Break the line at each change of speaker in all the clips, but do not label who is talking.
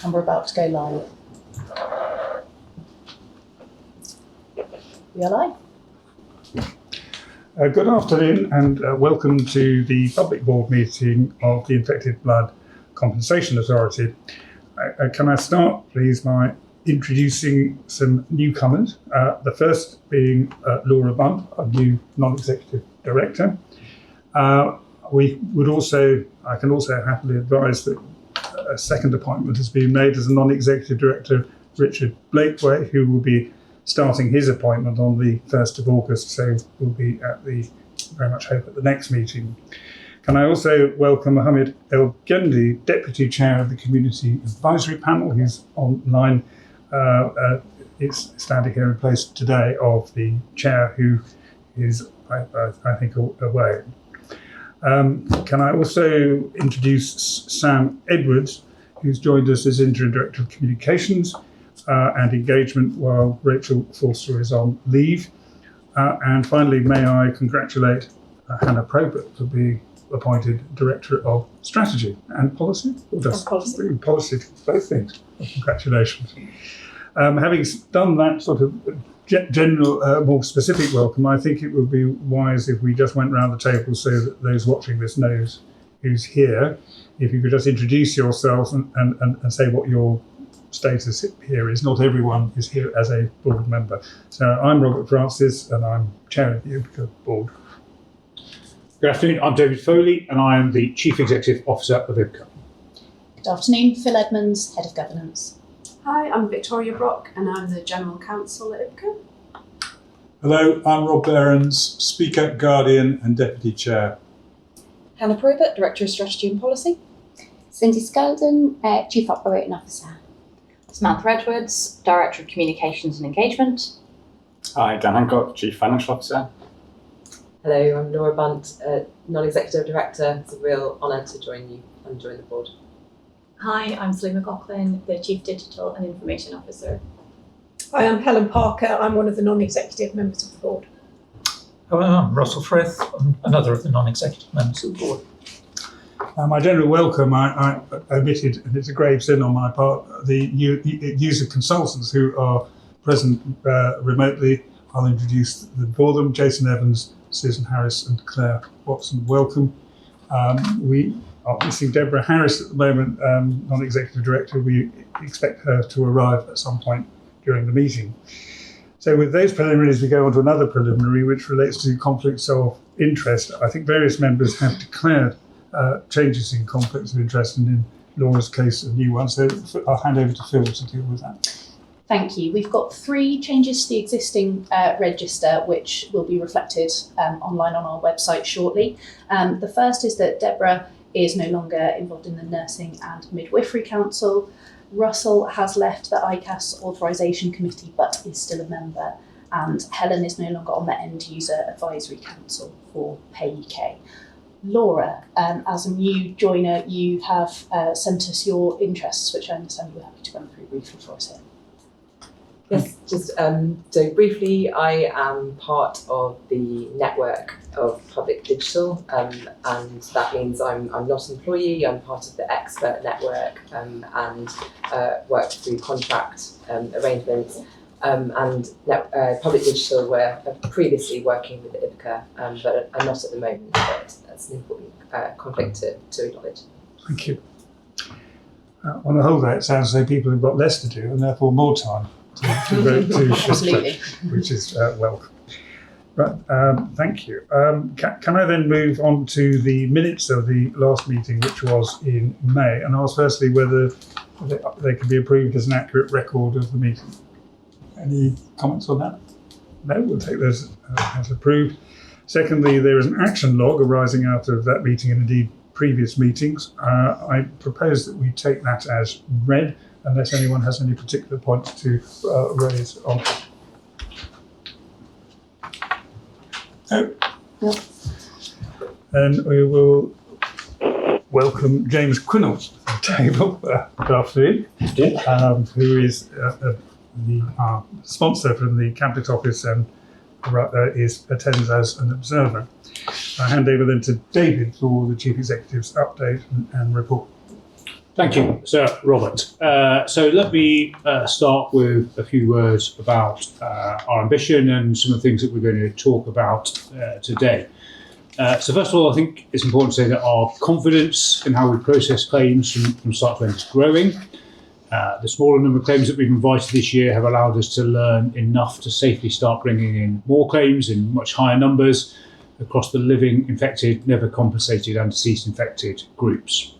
And we're about to go live. We are live.
Good afternoon and welcome to the public board meeting of the Infected Blood Compensation Authority. Can I start please by introducing some newcomers, the first being Laura Bunt, a new non-executive director. I can also happily advise that a second appointment has been made as a non-executive director, Richard Blakeway, who will be starting his appointment on the 1st of August, so we'll be at very much hope at the next meeting. Can I also welcome Mohammed El Gendi, Deputy Chair of the Community Advisory Panel, who's online, is standing here in place today of the Chair, who is, I think, away. Can I also introduce Sam Edwards, who's joined us as Interim Director of Communications and Engagement while Rachel Forster is on leave. And finally, may I congratulate Hannah Probert for being appointed Director of Strategy and Policy? Or just policy, both things. Well, congratulations. Having done that sort of general, more specific welcome, I think it would be wise if we just went round the table so that those watching this knows who's here. If you could just introduce yourself and say what your status here is. Not everyone is here as a board member. So I'm Robert Francis and I'm Chair of the IBCA Board.
Good afternoon, I'm David Foley and I am the Chief Executive Officer of IBCA.
Good afternoon, Phil Edmonds, Head of Governance.
Hi, I'm Victoria Brock and I'm the General Counsel at IBCA.
Hello, I'm Rob Behrens, Speaker, Guardian and Deputy Chair.
Hannah Probert, Director of Strategy and Policy.
Cindy Skeldon, Chief Operating Officer.
Samantha Edwards, Director of Communications and Engagement.
Hi, Dan Hancock, Chief Financial Officer.
Hello, I'm Laura Bunt, Non-Executive Director. It's a real honour to join you and join the board.
Hi, I'm Sue McLaughlin, the Chief Digital and Information Officer.
Hi, I'm Helen Parker. I'm one of the non-executive members of the board.
Hello, I'm Russell Frith, another of the non-executive members of the board.
My general welcome, I omitted, and it's a grave sin on my part, the user consultants who are present remotely. I'll introduce them for them. Jason Evans, Susan Harris and Claire Watson, welcome. We are missing Deborah Harris at the moment, non-executive director. We expect her to arrive at some point during the meeting. So with those preliminaries, we go on to another preliminary, which relates to conflicts of interest. I think various members have declared changes in conflicts of interest, and in Laura's case, a new one. So I'll hand over to Phil to deal with that.
Thank you. We've got 3 changes to the existing register, which will be reflected online on our website shortly. The first is that Deborah is no longer involved in the Nursing and Midwifery Council. Russell has left the ICAS Authorisation Committee, but is still a member. And Helen is no longer on the End User Advisory Council for Pay UK. Laura, as a new joiner, you have sent us your interests, which I understand you were happy to run through briefly for us here.
Yes, just so briefly, I am part of the network of Public Digital, and that means I'm not an employee, I'm part of the expert network and work through contract arrangements. Public Digital were previously working with IBCA, but are not at the moment, but that's an important conflict to acknowledge.
Thank you. On the whole, though, it sounds as though people have got less to do and therefore more time to
Absolutely.
which is welcome. Right, thank you. Can I then move on to the minutes of the last meeting, which was in May, and ask firstly whether they can be approved as an accurate record of the meeting? Any comments on that? No, we'll take those as approved. Secondly, there is an action log arising out of that meeting and indeed previous meetings. I propose that we take that as read, unless anyone has any particular points to raise on. No.
Yep.
Then we will welcome James Quinnell to the table. Good afternoon. Who is the sponsor from the Cabinet Office and attends as an observer. I hand over then to David for the Chief Executive's update and report.
Thank you, Sir Robert. So let me start with a few words about our ambition and some of the things that we're going to talk about today. So first of all, I think it's important to say that our confidence in how we process claims from start to end is growing. The smaller number of claims that we've invited this year have allowed us to learn enough to safely start bringing in more claims in much higher numbers across the living infected, never compensated and deceased infected groups.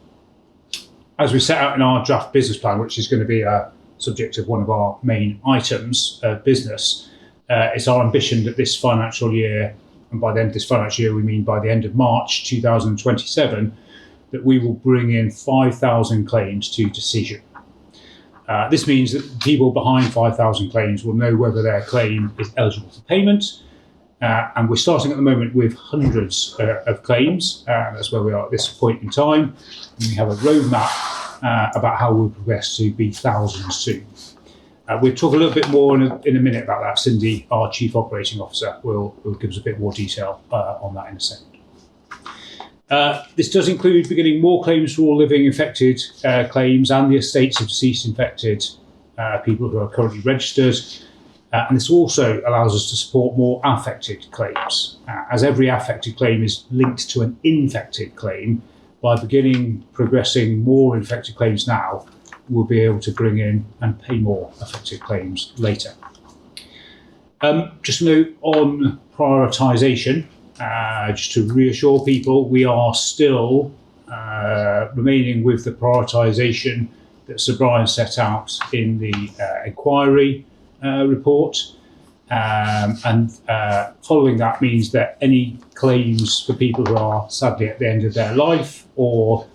As we set out in our draft business plan, which is going to be a subject of one of our main items of business, it's our ambition that this financial year, and by the end of this financial year we mean by the end of March 2027, that we will bring in 5,000 claims to decision. This means that people behind 5,000 claims will know whether their claim is eligible for payment, and we're starting at the moment with hundreds of claims. That's where we are at this point in time. And we have a roadmap about how we'll progress to be thousands soon. We'll talk a little bit more in a minute about that. Cindy, our Chief Operating Officer, will give us a bit more detail on that in a second. This does include beginning more claims for all living infected claims and the estates of deceased infected people who are currently registered. And this also allows us to support more affected claims, as every affected claim is linked to an infected claim. By progressing more infected claims now, we'll be able to bring in and pay more affected claims later. Just a note on prioritisation, just to reassure people, we are still remaining with the prioritisation that Sir Brian set out in the inquiry report. Following that means that any claims for people who are sadly at the end of their life, or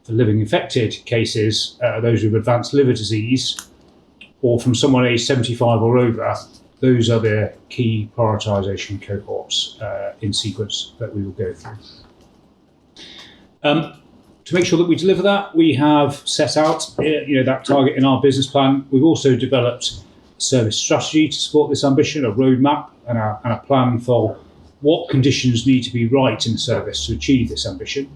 for living infected cases, those with advanced liver disease, or from someone aged 75 or over, those are the key prioritisation cohorts in sequence that we will go through. To make sure that we deliver that, we have set out that target in our business plan. We've also developed service strategy to support this ambition, a roadmap and a plan for what conditions need to be right in the service to achieve this ambition.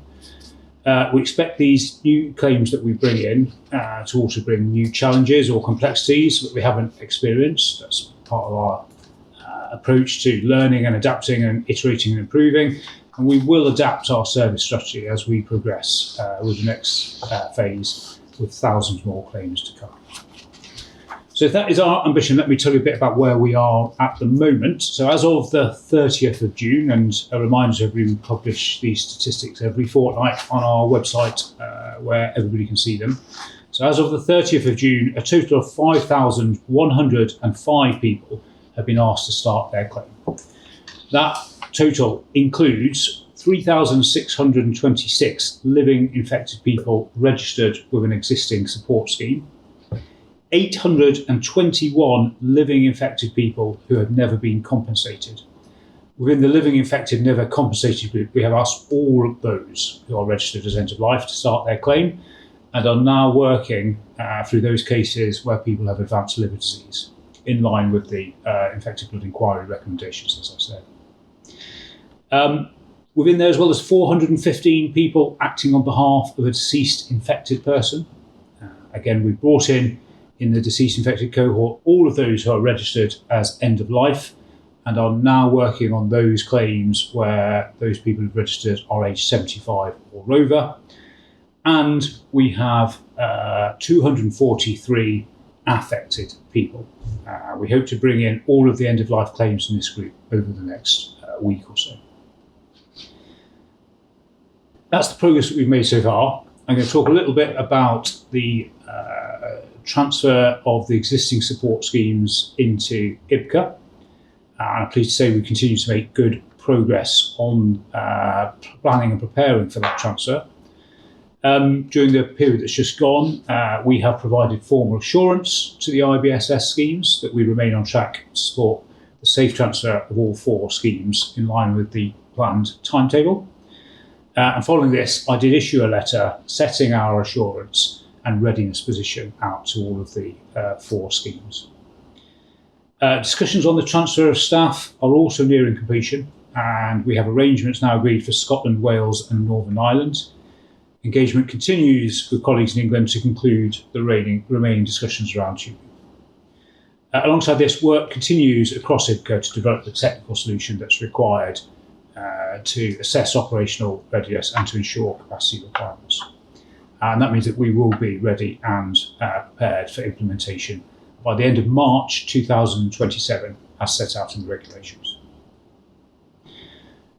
We expect these new claims that we bring in to also bring new challenges or complexities that we haven't experienced. That's part of our approach to learning and adapting and iterating and improving. And we will adapt our service strategy as we progress with the next phase, with thousands more claims to come. So if that is our ambition, let me tell you a bit about where we are at the moment. So as of the 30th of June, and a reminder to everybody, we publish these statistics every fortnight on our website where everybody can see them. So as of the 30th of June, a total of 5,105 people have been asked to start their claim. That total includes 3,626 living infected people registered with an existing support scheme, 821 living infected people who have never been compensated. Within the living infected never compensated group, we have asked all of those who are registered as end of life to start their claim, and are now working through those cases where people have advanced liver disease, in line with the infected blood inquiry recommendations, as I said. Within there, as well as 415 people acting on behalf of a deceased infected person. Again, we brought in the deceased infected cohort all of those who are registered as end of life, and are now working on those claims where those people who've registered are aged 75 or over. And we have 243 affected people. We hope to bring in all of the end of life claims in this group over the next week or so. That's the progress that we've made so far. I'm going to talk a little bit about the transfer of the existing support schemes into IBCA. I'm pleased to say we continue to make good progress on planning and preparing for that transfer. During the period that's just gone, we have provided formal assurance to the IBSS schemes that we remain on track to support the safe transfer of all 4 schemes in line with the planned timetable. And following this, I did issue a letter setting our assurance and readiness position out to all of the 4 schemes. Discussions on the transfer of staff are also nearing completion, and we have arrangements now agreed for Scotland, Wales and Northern Ireland. Engagement continues with colleagues in England to conclude the remaining discussions around tubing. Alongside this, work continues across IBCA to develop the technical solution that's required to assess operational readiness and to ensure capacity requirements. And that means that we will be ready and prepared for implementation by the end of March 2027, as set out in the regulations.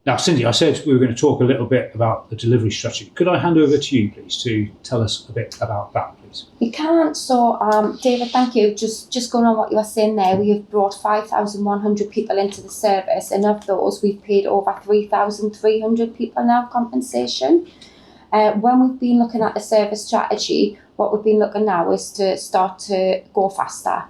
Now, Cindy, I said we were going to talk a little bit about the delivery strategy. Could I hand over to you, please, to tell us a bit about that, please?
You can. So, David, thank you. Just going on what you were saying there, we have brought 5,100 people into the service, and of those, we've paid over 3,300 people now compensation. When we've been looking at the service strategy, what we've been looking now is to start to go faster,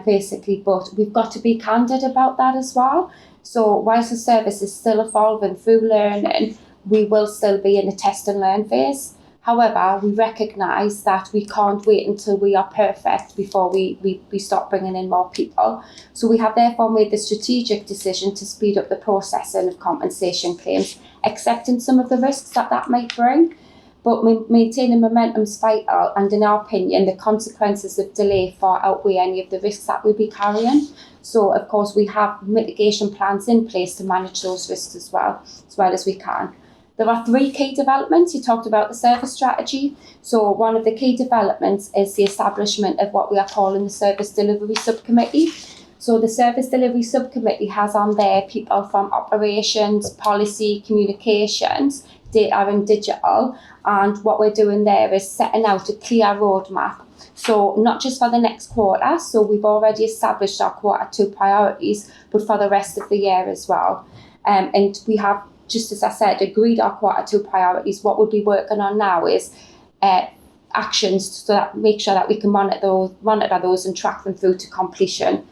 basically, but we've got to be candid about that as well. So whilst the service is still evolving through learning, we will still be in the test and learn phase. However, we recognise that we can't wait until we are perfect before we start bringing in more people. So we have therefore made the strategic decision to speed up the processing of compensation claims, accepting some of the risks that might bring. But maintaining momentum is vital, and in our opinion, the consequences of delay far outweigh any of the risks that we'll be carrying. So, of course, we have mitigation plans in place to manage those risks as well as we can. There are 3 key developments. You talked about the service strategy. So one of the key developments is the establishment of what we are calling the Service Delivery Subcommittee. So the Service Delivery Subcommittee has on there people from operations, policy, communications, data and digital. And what we're doing there is setting out a clear roadmap. So not just for the next quarter, so we've already established our Q2 priorities, but for the rest of the year as well. And we have, just as I said, agreed our Q2 priorities. What we'll be working on now is actions so that make sure that we can monitor those and track them through to completion.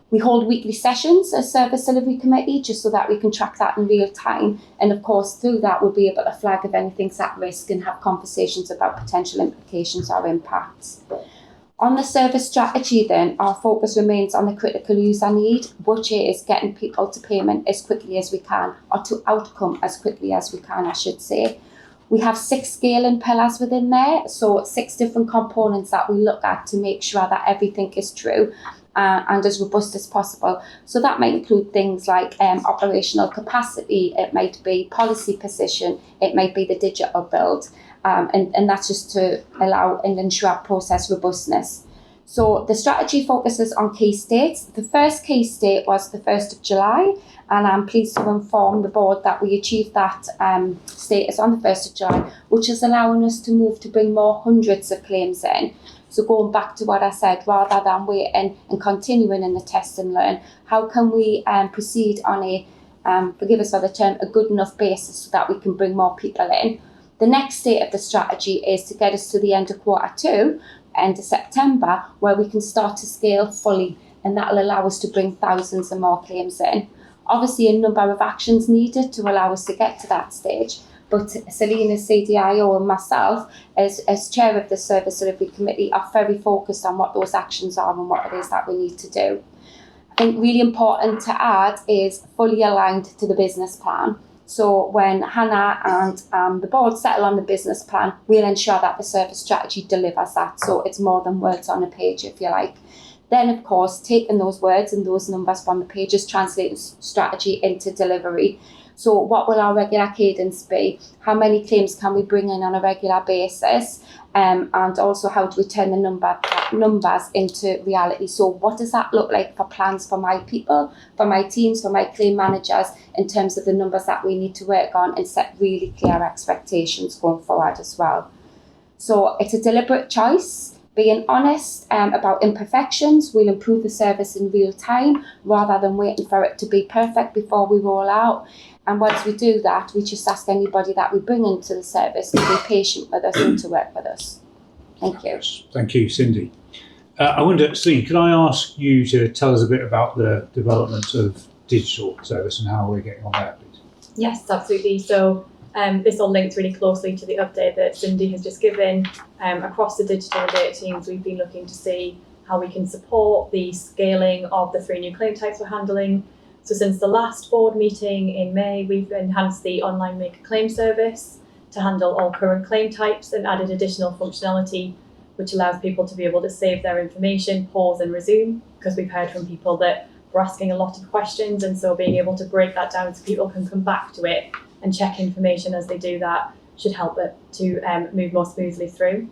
We hold weekly sessions as Service Delivery Committee just so that we can track that in real time. And of course, through that, we'll be able to flag if anything's at risk and have conversations about potential implications or impacts. On the service strategy then, our focus remains on the critical user need, which is getting people to payment as quickly as we can, or to outcome as quickly as we can, I should say. We have 6 scaling pillars within there, so 6 different components that we look at to make sure that everything is true and as robust as possible. So that might include things like operational capacity, it might be policy position, it might be the digital build, and that's just to allow and ensure process robustness. So the strategy focuses on key states. The first key state was the 1st of July, and I'm pleased to inform the board that we achieved that status on the 1st of July, which is allowing us to move to bring more hundreds of claims in. So going back to what I said, rather than waiting and continuing in the test and learn, how can we proceed on a, forgive us for the term, a good enough basis so that we can bring more people in. The next state of the strategy is to get us to the end of Q2, end of September, where we can start to scale fully, and that will allow us to bring thousands and more claims in. Obviously, a number of actions needed to allow us to get to that stage, but Selina, CDIO, and myself, as chair of the Service Delivery Committee, are very focused on what those actions are and what it is that we need to do. I think really important to add is fully aligned to the business plan. So when Hannah and the board settle on the business plan, we'll ensure that the service strategy delivers that. So it's more than words on a page, if you like. Then, of course, taking those words and those numbers from the pages, translating strategy into delivery. So what will our regular cadence be? How many claims can we bring in on a regular basis? And also how do we turn the numbers into reality? So what does that look like for plans for my people, for my teams, for my claim managers, in terms of the numbers that we need to work on and set really clear expectations going forward as well? So it's a deliberate choice. Being honest about imperfections, we'll improve the service in real time rather than waiting for it to be perfect before we roll out. And once we do that, we just ask anybody that we bring into the service to be patient with us and to work with us. Thank you.
Thank you, Cindy. I wonder, Celine, can I ask you to tell us a bit about the development of digital service and how we're getting on there, please?
Yes, absolutely. So this all links really closely to the update that Cindy has just given. Across the digital and data teams, we've been looking to see how we can support the scaling of the 3 new claim types we're handling. So since the last board meeting in May, we've enhanced the online make a claim service to to handle all current claim types and added additional functionality which allows people to be able to save their information, pause and resume, because we've heard from people that were asking a lot of questions, and so being able to break that down so people can come back to it and check information as they do that should help it to move more smoothly through.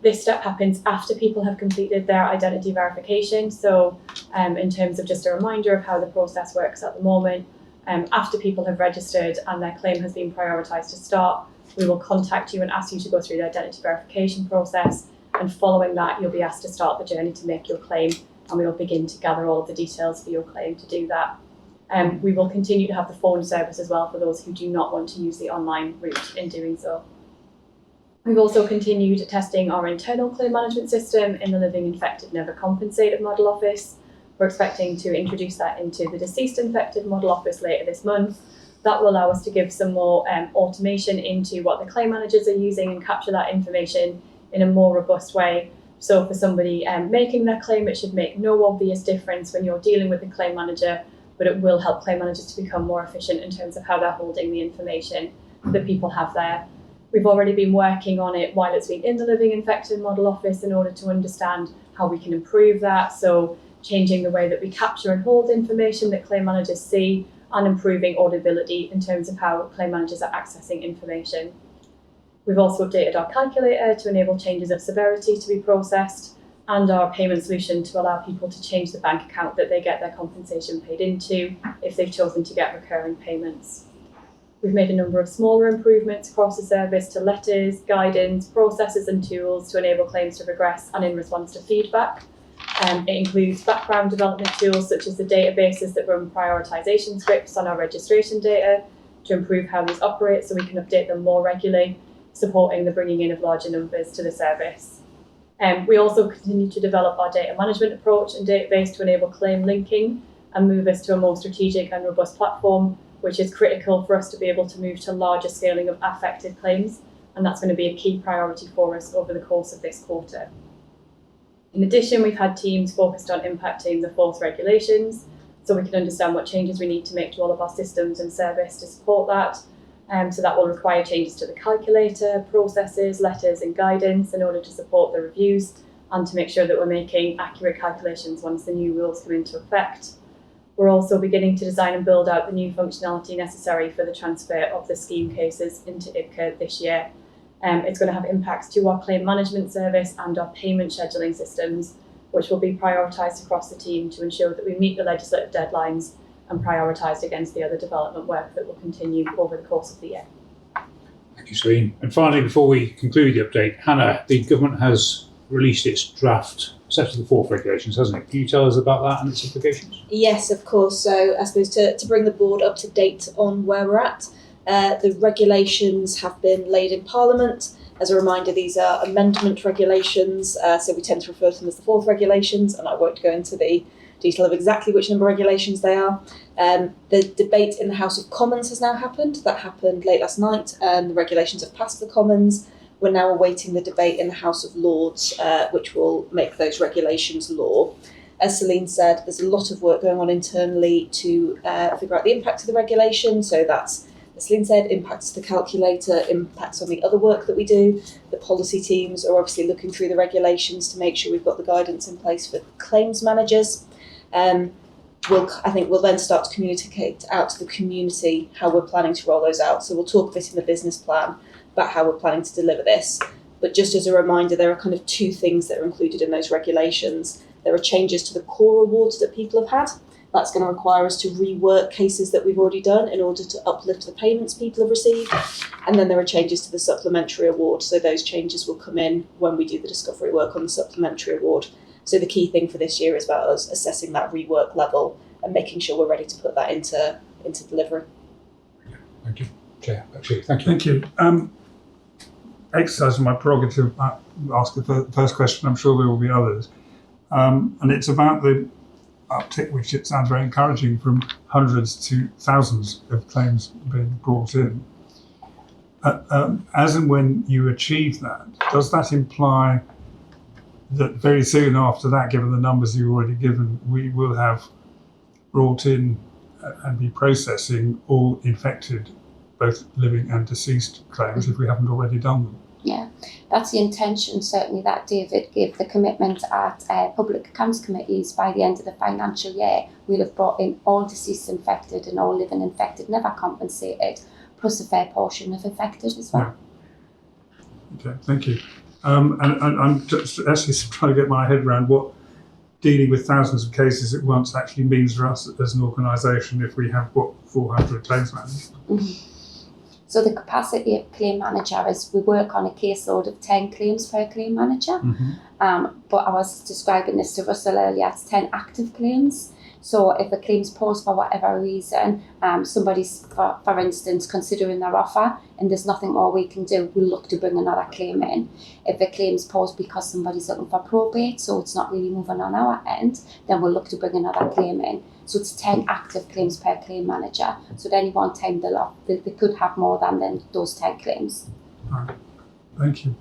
This step happens after people have completed their identity verification. So in terms of just a reminder of how the process works at the moment, after people have registered and their claim has been prioritised to start, we will contact you and ask you to go through the identity verification process. And following that, you'll be asked to start the journey to make your claim, and we will begin to gather all of the details for your claim to do that. We will continue to have the phone service as well for those who do not want to use the online route in doing so. We've also continued testing our internal claim management system in the Living Infected Never Compensated model office. We're expecting to introduce that into the Deceased Infected model office later this month. That will allow us to give some more automation into what the claim managers are using and capture that information in a more robust way. So for somebody making their claim, it should make no obvious difference when you're dealing with the claim manager, but it will help claim managers to become more efficient in terms of how they're holding the information that people have there. We've already been working on it while it's been in the Living Infected model office in order to understand how we can improve that. So changing the way that we capture and hold information that claim managers see, and improving audibility in terms of how claim managers are accessing information. We've also updated our calculator to enable changes of severity to be processed, and our payment solution to allow people to change the bank account that they get their compensation paid into if they've chosen to get recurring payments. We've made a number of smaller improvements across the service to letters, guidance, processes and tools to enable claims to progress and in response to feedback. It includes background development tools such as the databases that run prioritisation scripts on our registration data to improve how these operate so we can update them more regularly, supporting the bringing in of larger numbers to the service. We also continue to develop our data management approach and database to enable claim linking and move us to a more strategic and robust platform, which is critical for us to be able to move to larger scaling of affected claims, and that's going to be a key priority for us over the course of this quarter. In addition, we've had teams focused on impacting the fourth regulations, so we can understand what changes we need to make to all of our systems and service to support that. So that will require changes to the calculator, processes, letters and guidance in order to support the reviews and to make sure that we're making accurate calculations once the new rules come into effect. We're also beginning to design and build out the new functionality necessary for the transfer of the scheme cases into IBCA this year. It's going to have impacts to our claim management service and our payment scheduling systems, which will be prioritised across the team to ensure that we meet the legislative deadlines and prioritised against the other development work that will continue over the course of the year.
Thank you, Celine. And finally, before we conclude the update, Hannah, the government has released its draft set of the fourth regulations, hasn't it? Can you tell us about that and its implications?
Yes, of course. So I suppose to bring the board up to date on where we're at, the regulations have been laid in Parliament. As a reminder, these are amendment regulations, so we tend to refer to them as the fourth regulations, and I won't go into the detail of exactly which number of regulations they are. The debate in the House of Commons has now happened. That happened late last night, and the regulations have passed the Commons. We're now awaiting the debate in the House of Lords, which will make those regulations law. As Celine said, there's a lot of work going on internally to figure out the impact of the regulation. So that's, as Celine said, impacts to the calculator, impacts on the other work that we do. The policy teams are obviously looking through the regulations to make sure we've got the guidance in place for claims managers. I think we'll then start to communicate out to the community how we're planning to roll those out. So we'll talk a bit in the business plan about how we're planning to deliver this. But just as a reminder, there are kind of two things that are included in those regulations. There are changes to the core awards that people have had. That's going to require us to rework cases that we've already done in order to uplift the payments people have received. And then there are changes to the supplementary award. So those changes will come in when we do the discovery work on the supplementary award. So the key thing for this year is about us assessing that rework level and making sure we're ready to put that into delivery.
Thank you. Chair, actually, thank you.
Thank you. Exercising my prerogative, ask the first question. I'm sure there will be others. And it's about the uptick, which it sounds very encouraging, from hundreds to thousands of claims being brought in. As and when you achieve that, does that imply that very soon after that, given the numbers you've already given, we will have brought in and be processing all infected both living and deceased claims if we haven't already done them.
Yeah, that's the intention, certainly, that David gave the commitment at Public Accounts Committees by the end of the financial year. We'll have brought in all deceased infected and all living infected, never compensated, plus a fair portion of affected as well.
Yeah. Okay, thank you. And I'm just actually trying to get my head around what dealing with thousands of cases at once actually means for us as an organisation if we have, 400 claims managers.
Mm-hmm. So the capacity of claim manager is we work on a caseload of 10 claims per claim manager. But I was describing this to Russell earlier, it's 10 active claims. So if a claim's paused for whatever reason, somebody's, for instance, considering their offer and there's nothing more we can do, we'll look to bring another claim in. If a claim's paused because somebody's looking for probate, so it's not really moving on our end, then we'll look to bring another claim in. So it's 10 active claims per claim manager. So at any one time they could have more than those 10 claims.
All right. Thank you.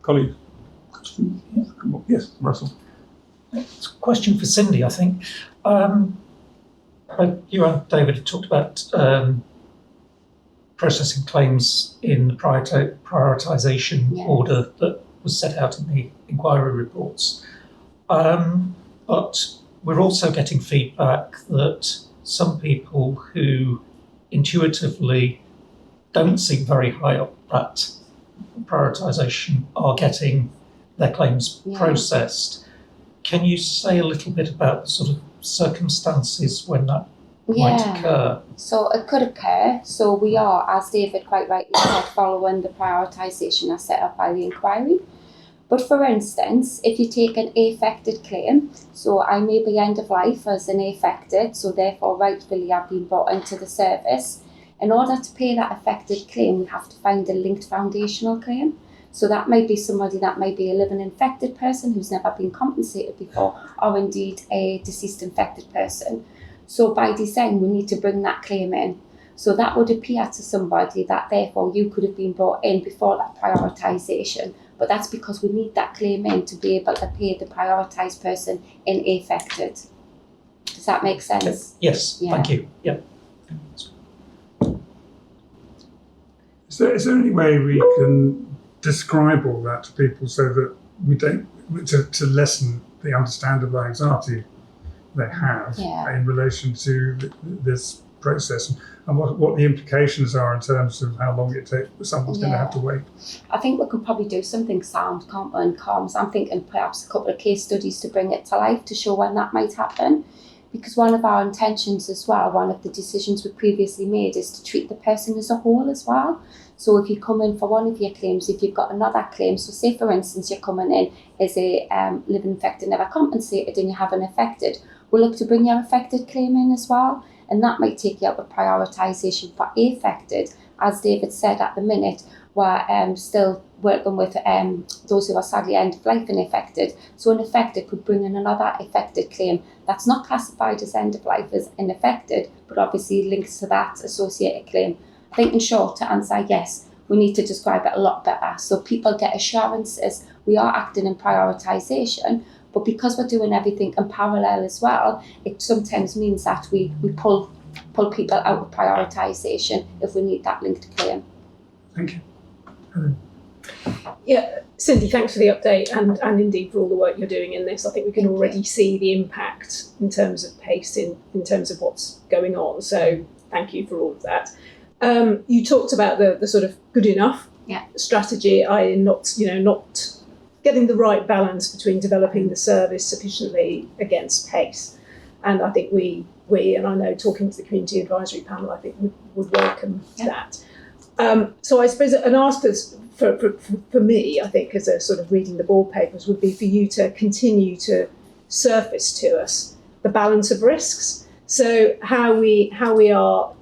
Colleague? Yes, Russell.
It's a question for Cindy, I think. You and David have talked about processing claims in the prioritisation order that was set out in the inquiry reports. But we're also getting feedback that some people who intuitively don't seem very high up that prioritisation are getting their claims processed. Can you say a little bit about the sort of circumstances when that might occur?
So it could occur. So we are, as David quite rightly said, following the prioritisation as set up by the inquiry. But for instance, if you take an affected claim, so I may be end of life as an affected, so therefore rightfully I've been brought into the service. In order to pay that affected claim, we have to find a linked foundational claim. So that might be somebody that might be a living infected person who's never been compensated before, or indeed a deceased infected person. So by design, we need to bring that claim in. So that would appear to somebody that therefore you could have been brought in before that prioritisation. But that's because we need that claim in to be able to pay the prioritised person in affected. Does that make sense?
Yes, thank you. Yep.
Is there any way we can describe all that to people so that we don't, to lessen the understandable anxiety they have in relation to this process and what the implications are in terms of how long it takes, someone's going to have to wait?
I think we could probably do something sound, and comms. I'm thinking perhaps a couple of case studies to bring it to life to show when that might happen. Because one of our intentions as well, one of the decisions we previously made is to treat the person as a whole as well. So if you come in for one of your claims, if you've got another claim, so say for instance you're coming in as a living infected never compensated and you have an affected, we'll look to bring your affected claim in as well. And that might take you out of prioritisation for affected. As David said at the minute, we're still working with those who are sadly end of life and affected. So an affected could bring in another affected claim that's not classified as end of life as an affected, but obviously links to that associated claim. I think in short, to answer yes, we need to describe it a lot better. So people get assurances we are acting in prioritisation, but because we're doing everything in parallel as well, it sometimes means that we pull people out of prioritisation if we need that linked claim.
Thank you.
Yeah, Cindy, thanks for the update and indeed for all the work you're doing in this. I think we can already see the impact in terms of pace, in terms of what's going on. So thank you for all of that. You talked about the sort of good enough strategy, i.e. not getting the right balance between developing the service sufficiently against pace. And I think we and I know talking to the community advisory panel, I think would welcome that. So I suppose an ask for me, I think, as a sort of reading the board papers, would be for you to continue to surface to us the balance of risks. So how we are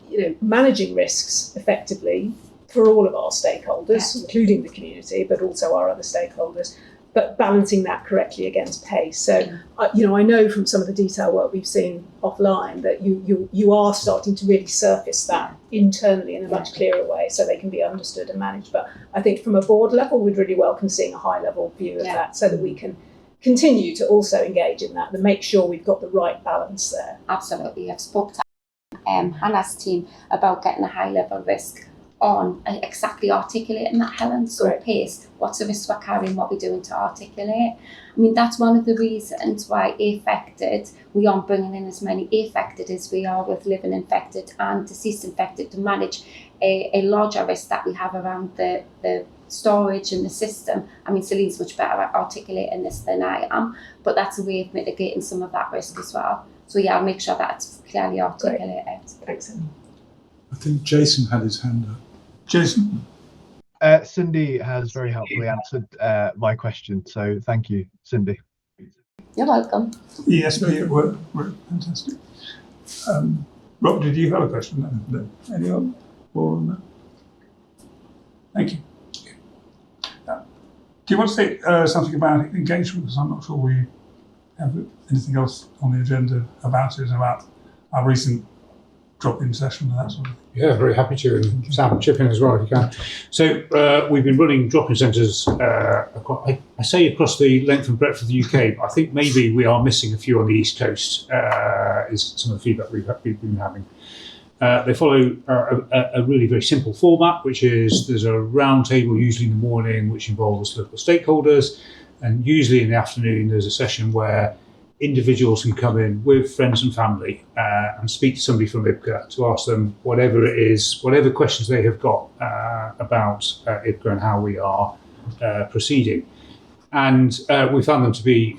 managing risks effectively for all of our stakeholders, including the community, but also our other stakeholders, but balancing that correctly against pace. So, I know from some of the detail work we've seen offline that you are starting to really surface that internally in a much clearer way so they can be understood and managed. But I think from a board level, we'd really welcome seeing a high level view of that so that we can continue to also engage in that and make sure we've got the right balance there.
Absolutely. I've spoke to Hannah's team about getting a high level risk on exactly articulating that, Helen. So pace, what's the risk we're carrying, what we're doing to articulate. I mean, that's one of the reasons why affected, we aren't bringing in as many affected as we are with living infected and deceased infected to manage a larger risk that we have around the storage and the system. I mean, Celine's much better at articulating this than I am, but that's a way of mitigating some of that risk as well. So yeah, I'll make sure that's clearly articulated.
Thanks, Cindy.
I think Jason had his hand up. Jason?
Cindy has very helpfully answered my question, so thank you, Cindy.
You're welcome.
Yes, we're fantastic. Rob, did you have a question? No. Any other? More on that? Thank you. Do you want to say something about engagement? Because I'm not sure we have anything else on the agenda about it, about our recent drop-in session and that sort of thing.
Yeah, very happy to, and Sam, chip in as well if you can. So we've been running drop-in centres, I say across the length and breadth of the UK, but I think maybe we are missing a few on the East Coast, is some of the feedback we've been having. They follow a really very simple format, which is there's a round table usually in the morning which involves local stakeholders, and usually in the afternoon there's a session where individuals can come in with friends and family and speak to somebody from IBCA to ask them whatever it is, whatever questions they have got about IBCA and how we are proceeding. And we found them to be,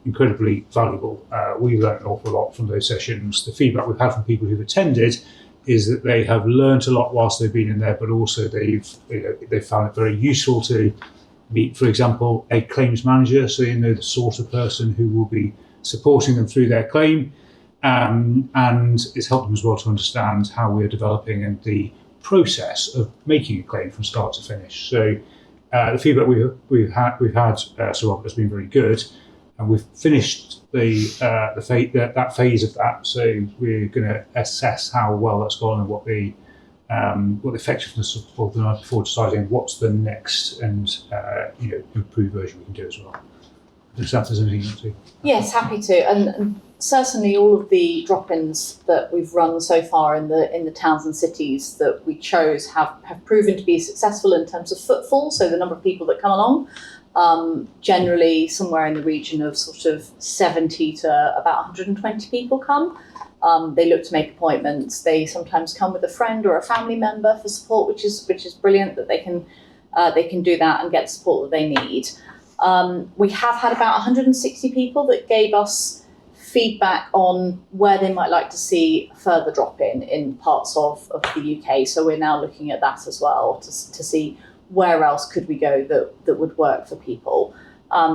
incredibly valuable. We learned an awful lot from those sessions. The feedback we've had from people who've attended is that they have learned a lot whilst they've been in there, but also they've found it very useful to meet, for example, a claims manager, so they know the sort of person who will be supporting them through their claim, and it's helped them as well to understand how we're developing and the process of making a claim from start to finish. So the feedback we've had, Sir Robert, has been very good, and we've finished that phase of that. So we're going to assess how well that's gone and what the effectiveness of the night before deciding what's the next and improved version we can do as well. If there's anything you want to.
Yes, happy to, and certainly all of the drop-ins that we've run so far in the towns and cities that we chose have proven to be successful in terms of footfall. So the number of people that come along, generally somewhere in the region of sort of 70 to about 120 people come. They look to make appointments. They sometimes come with a friend or a family member for support, which is brilliant that they can do that and get the support that they need. We have had about 160 people that gave us feedback on where they might like to see further drop-in parts of the UK. So we're now looking at that as well to see where else could we go that would work for people.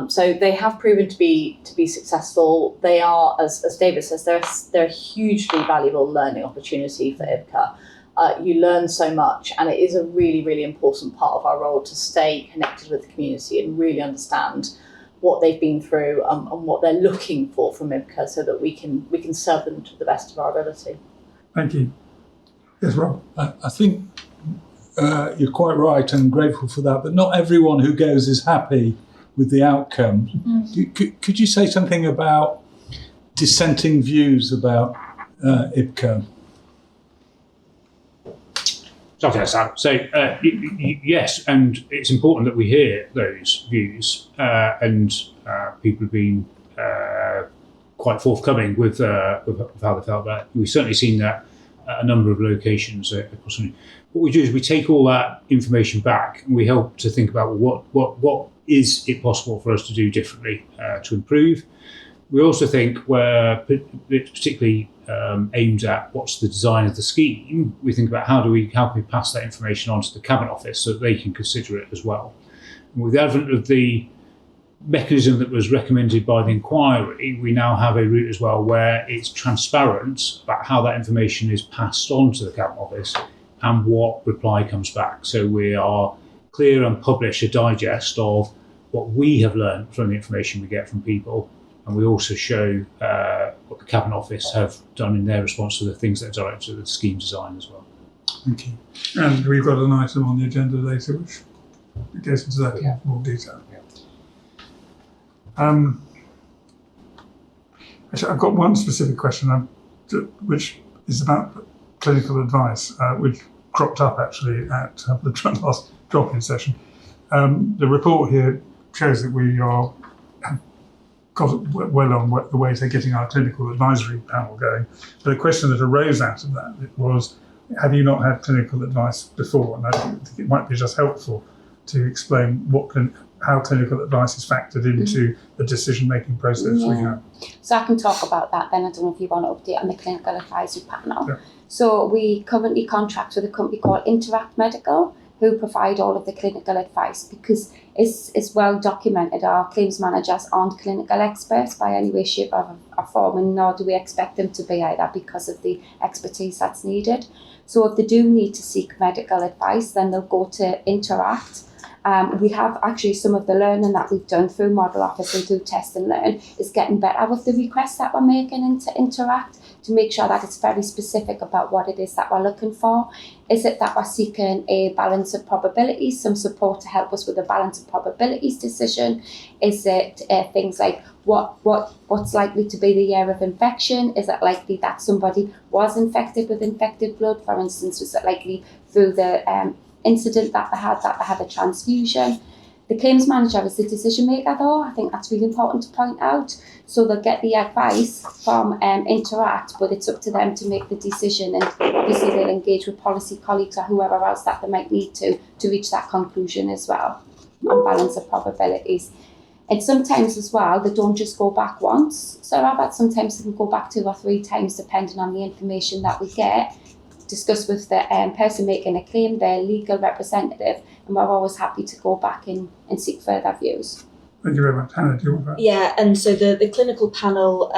So they have proven to be successful. They are, as David says, they're a hugely valuable learning opportunity for IBCA. You learn so much, and it is a really, really important part of our role to stay connected with the community and really understand what they've been through and what they're looking for from IBCA, so that we can serve them to the best of our ability.
Thank you. Yes, Rob.
I think you're quite right and grateful for that, but not everyone who goes is happy with the outcome. Mm-hmm. Could you say something about dissenting views about IBCA?
So yes, and it's important that we hear those views, and people have been quite forthcoming with how they felt about it. We've certainly seen that at a number of locations across the. What we do is we take all that information back and we help to think about what is it possible for us to do differently to improve. We also think where it's particularly aimed at what's the design of the scheme, we think about how can we pass that information on to the Cabinet Office so that they can consider it as well. And with the advent of the mechanism that was recommended by the inquiry, we now have a route as well where it's transparent about how that information is passed on to the Cabinet Office and what reply comes back. So we are clear and publish a digest of what we have learned from the information we get from people. And we also show what the Cabinet Office have done in their response to the things that are directed to the scheme design as well.
Thank you. And we've got an item on the agenda later which goes into that in more detail. Actually, I've got one specific question, which is about clinical advice, which cropped up actually at the last drop-in session. The report here shows that we have got well on the way to getting our clinical advisory panel going. But a question that arose out of that was, have you not had clinical advice before? And I think it might be just helpful to explain how clinical advice is factored into the decision-making process we have.
So I can talk about that then. I don't know if you want to update on the clinical advisory panel.
Yeah.
So we currently contract with a company called Interact Medical, who provide all of the clinical advice, because it's well documented our claims managers aren't clinical experts by any way, shape or form, and nor do we expect them to be either, because of the expertise that's needed. So if they do need to seek medical advice, then they'll go to Interact. We have actually some of the learning that we've done through Model Office and through Test and Learn is getting better with the requests that we're making into Interact, to make sure that it's very specific about what it is that we're looking for. Is it that we're seeking a balance of probabilities, some support to help us with a balance of probabilities decision? Is it things like what's likely to be the year of infection? Is it likely that somebody was infected with infected blood? For instance, was it likely through the incident that they had a transfusion? The claims manager is the decision maker though. I think that's really important to point out. So they'll get the advice from Interact, but it's up to them to make the decision, and obviously they'll engage with policy colleagues or whoever else that they might need to reach that conclusion as well on balance of probabilities. And sometimes as well, they don't just go back once, Sarah, but sometimes they can go back 2 or 3 times depending on the information that we get, discuss with the person making a claim, their legal representative, and we're always happy to go back and seek further views.
Thank you very much. Hannah, do you want that?
Yeah, and so the clinical panel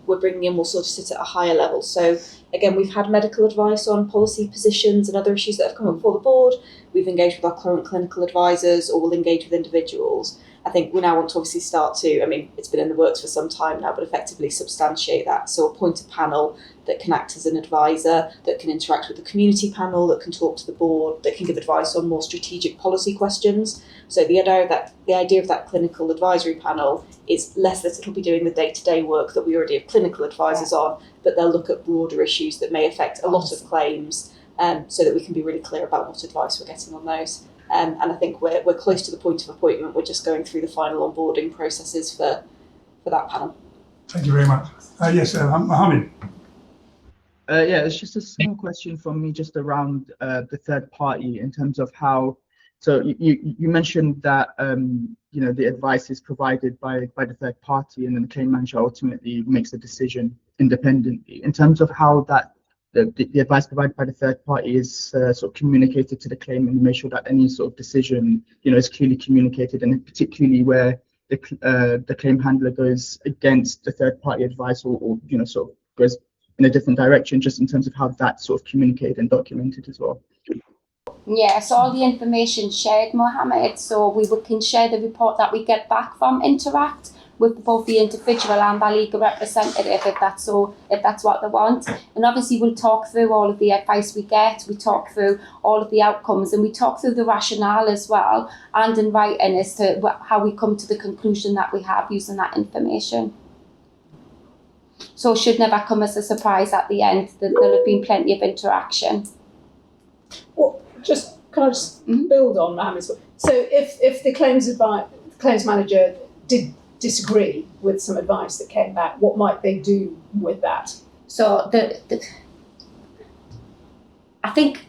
we're bringing in will sort of sit at a higher level. So again, we've had medical advice on policy positions and other issues that have come up before the board. We've engaged with our current clinical advisors, or we'll engage with individuals. I think we now want to obviously start to, I mean, it's been in the works for some time now, but effectively substantiate that. So appoint a panel that can act as an advisor, that can interact with the community panel, that can talk to the board, that can give advice on more strategic policy questions. So the idea of that clinical advisory panel is less that it'll be doing the day-to-day work that we already have clinical advisors on, but they'll look at broader issues that may affect a lot of claims, so that we can be really clear about what advice we're getting on those. And I think we're close to the point of appointment. We're just going through the final onboarding processes for that panel.
Thank you very much. Yes, Mohammed.
Yeah, it's just a small question from me, just around the third party in terms of how. So you mentioned that the advice is provided by the third party, and then the claim manager ultimately makes a decision independently. In terms of how that the advice provided by the third party is sort of communicated to the claim, and make sure that any sort of decision is clearly communicated, and particularly where the claim handler goes against the third party advice, or sort of goes in a different direction, just in terms of how that's sort of communicated and documented as well.
Yeah, so all the information shared, Mohammed, so we can share the report that we get back from Interact with both the individual and the legal representative, if that's what they want. And obviously we'll talk through all of the advice we get, we talk through all of the outcomes, and we talk through the rationale as well, and in writing as to how we come to the conclusion that we have using that information. So it should never come as a surprise at the end that there'll have been plenty of interaction.
Well, can I just build on Mohammed's point? So if the claims manager did disagree with some advice that came back, what might they do with that?
So I think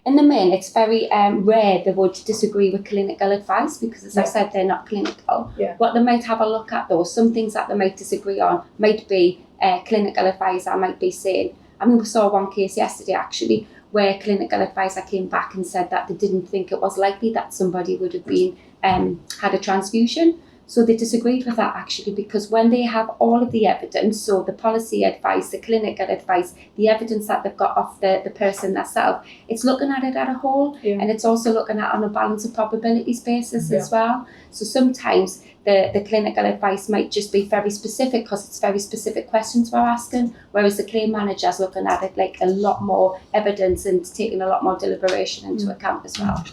in the main it's very rare they would disagree with clinical advice, because as I said, they're not clinical.
Yeah.
What they might have a look at though, some things that they might disagree on might be clinical advisor might be saying, I mean, we saw one case yesterday actually where a clinical advisor came back and said that they didn't think it was likely that somebody would have been had a transfusion. So they disagreed with that actually, because when they have all of the evidence, so the policy advice, the clinical advice, the evidence that they've got off the person themselves, it's looking at it as a whole, and it's also looking at on a balance of probabilities basis as well. So sometimes the clinical advice might just be very specific because it's very specific questions we're asking, whereas the claim manager's looking at it like a lot more evidence and taking a lot more deliberation into account as well.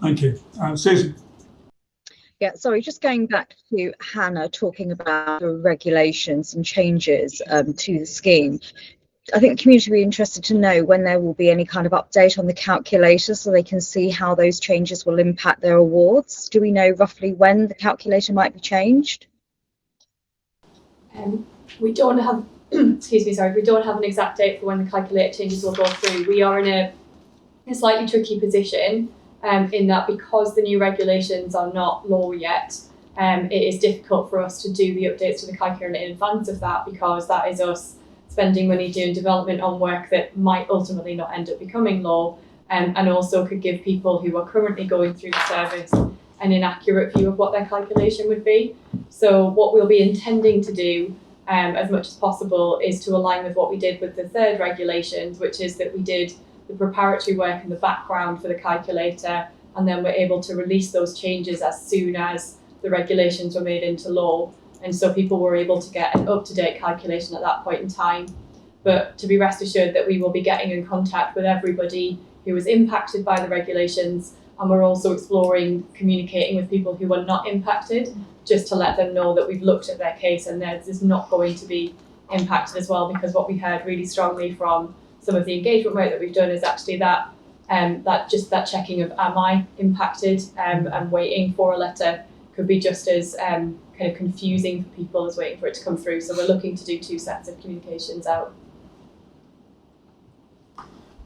Thank you. Susan.
Yeah, sorry, just going back to Hannah talking about the regulations and changes to the scheme. I think the community will be interested to know when there will be any kind of update on the calculator so they can see how those changes will impact their awards. Do we know roughly when the calculator might be changed?
We don't have, we don't have an exact date for when the calculator changes will go through. We are in a slightly tricky position in that because the new regulations are not law yet, it is difficult for us to do the updates to the calculator in advance of that, because that is us spending money doing development on work that might ultimately not end up becoming law, and also could give people who are currently going through the service an inaccurate view of what their calculation would be. So what we'll be intending to do as much as possible is to align with what we did with the third regulations, which is that we did the preparatory work in the background for the calculator, and then we're able to release those changes as soon as the regulations were made into law. And so people were able to get an up-to-date calculation at that point in time. But to be rest assured that we will be getting in contact with everybody who was impacted by the regulations, and we're also exploring communicating with people who were not impacted, just to let them know that we've looked at their case and theirs is not going to be impacted as well. Because what we heard really strongly from some of the engagement work that we've done is actually that that checking of am I impacted, and waiting for a letter could be just as kind of confusing for people as waiting for it to come through. So we're looking to do 2 sets of communications out.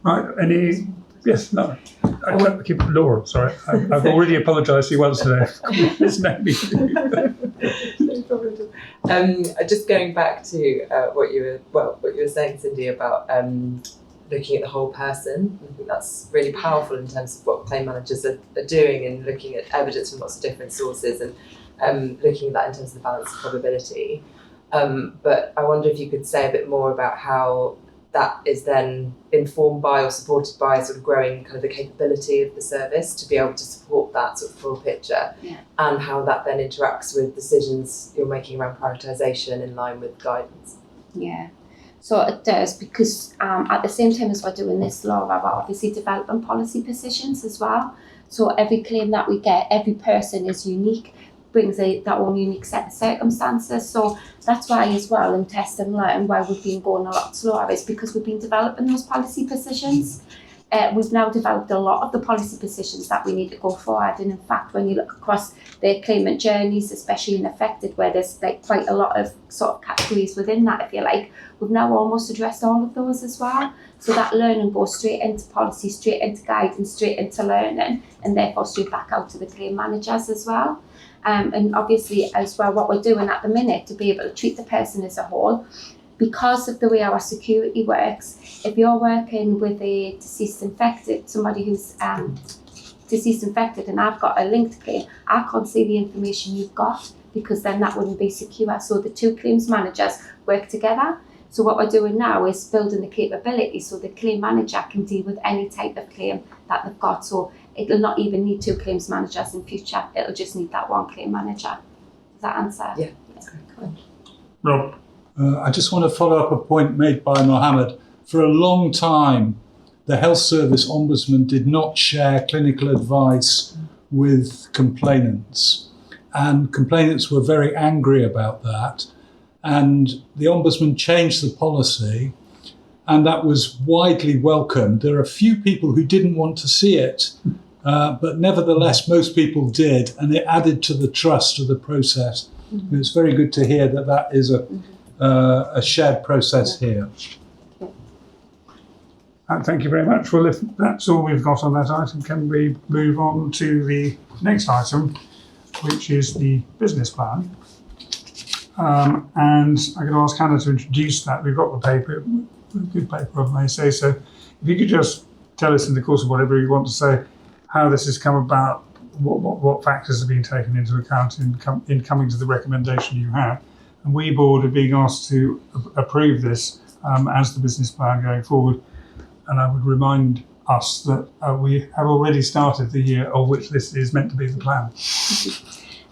Right, yes, no. I can't keep Laura, sorry. I've already apologised to you once today. It's not me.
Just going back to what you were saying, Cindy, about looking at the whole person. I think that's really powerful in terms of what claim managers are doing, and looking at evidence from lots of different sources, and looking at that in terms of the balance of probability. But I wonder if you could say a bit more about how that is then informed by or supported by sort of growing kind of the capability of the service to be able to support that sort of full picture, and how that then interacts with decisions you're making around prioritisation in line with guidance.
Yeah, so it does, because at the same time as we're doing this, Laura, we're obviously developing policy positions as well. So every claim that we get, every person is unique, brings their own unique set of circumstances. So that's why as well in test and learn why we've been going a lot slower, is because we've been developing those policy positions. We've now developed a lot of the policy positions that we need to go forward, and in fact when you look across the claimant journeys, especially in affected, where there's like quite a lot of sort of categories within that, if you like, we've now almost addressed all of those as well. So that learning goes straight into policy, straight into guidance, straight into learning, and therefore straight back out to the claim managers as well. And obviously as well, what we're doing at the minute to be able to treat the person as a whole, because of the way our security works, if you're working with a deceased infected, somebody who's deceased infected, and I've got a linked claim, I can't see the information you've got, because then that wouldn't be secure. So the 2 claims managers work together. So what we're doing now is building the capability so the claim manager can deal with any type of claim that they've got. So it'll not even need 2 claims managers in future. It'll just need that 1 claim manager. Does that answer?
Yeah, that's great.
Cool.
Rob?
I just want to follow up a point made by Mohammed. For a long time, the Health Service Ombudsman did not share clinical advice with complainants. And complainants were very angry about that. And the Ombudsman changed the policy, and that was widely welcomed. There are a few people who didn't want to see it, but nevertheless, most people did, and it added to the trust of the process. Mm-hmm. It's very good to hear that that is a shared process here.
Thank you very much. Well, if that's all we've got on that item, can we move on to the next item, which is the business plan? And I'm going to ask Hannah to introduce that. We've got the paper, a good paper, I may say. So if you could just tell us in the course of whatever you want to say, how this has come about, what factors have been taken into account in coming to the recommendation you have. And we board are being asked to approve this as the business plan going forward. And I would remind us that we have already started the year of which this is meant to be the plan.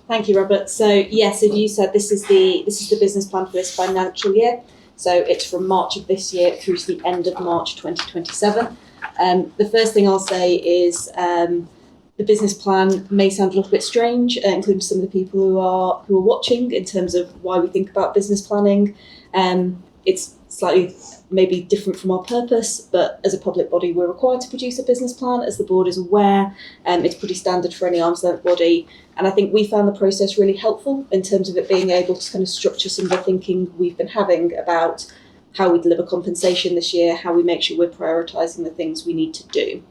Thank you, Robert. So yes, as you said, this is the business plan for this financial year. So it's from March of this year through to the end of March 2027. The first thing I'll say is the business plan may sound a little bit strange, including some of the people who are watching, in terms of why we think about business planning. It's slightly maybe different from our purpose, but as a public body, we're required to produce a business plan. As the board is aware, it's pretty standard for any arm's length body. And I think we found the process really helpful in terms of it being able to kind of structure some of the thinking we've been having about how we deliver compensation this year, how we make sure we're prioritising the things we need to do.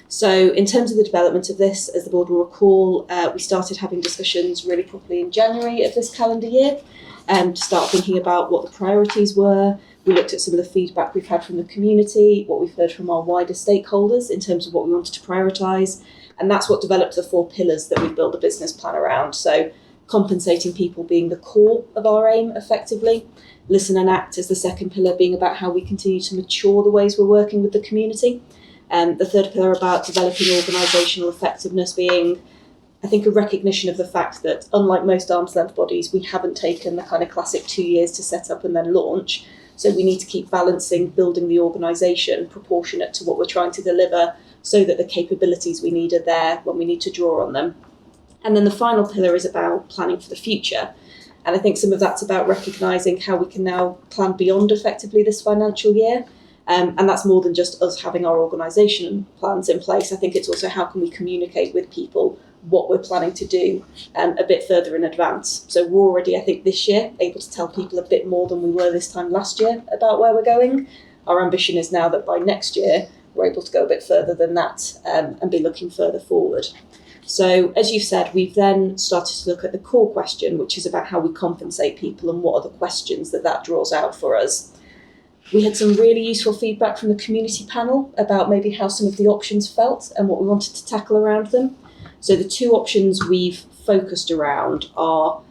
So in terms of the development of this, as the board will recall, we started having discussions really properly in January of this calendar year to start thinking about what the priorities were. We looked at some of the feedback we've had from the community, what we've heard from our wider stakeholders in terms of what we wanted to prioritise, and that's what developed the 4 pillars that we've built a business plan around. So compensating people being the core of our aim effectively, listen and act as the second pillar, being about how we continue to mature the ways we're working with the community. The third pillar about developing organisational effectiveness being, I think, a recognition of the fact that unlike most arm's length bodies, we haven't taken the kind of classic 2 years to set up and then launch. So we need to keep balancing building the organisation proportionate to what we're trying to deliver so that the capabilities we need are there when we need to draw on them. And then the final pillar is about planning for the future. And I think some of that's about recognising how we can now plan beyond effectively this financial year. And that's more than just us having our organisation plans in place. I think it's also how can we communicate with people what we're planning to do a bit further in advance. So we're already, I think, this year able to tell people a bit more than we were this time last year about where we're going. Our ambition is now that by next year, we're able to go a bit further than that and be looking further forward. So as you've said, we've then started to look at the core question, which is about how we compensate people and what are the questions that draws out for us. We had some really useful feedback from the community panel about maybe how some of the options felt and what we wanted to tackle around them. So the 2 options we've focused around are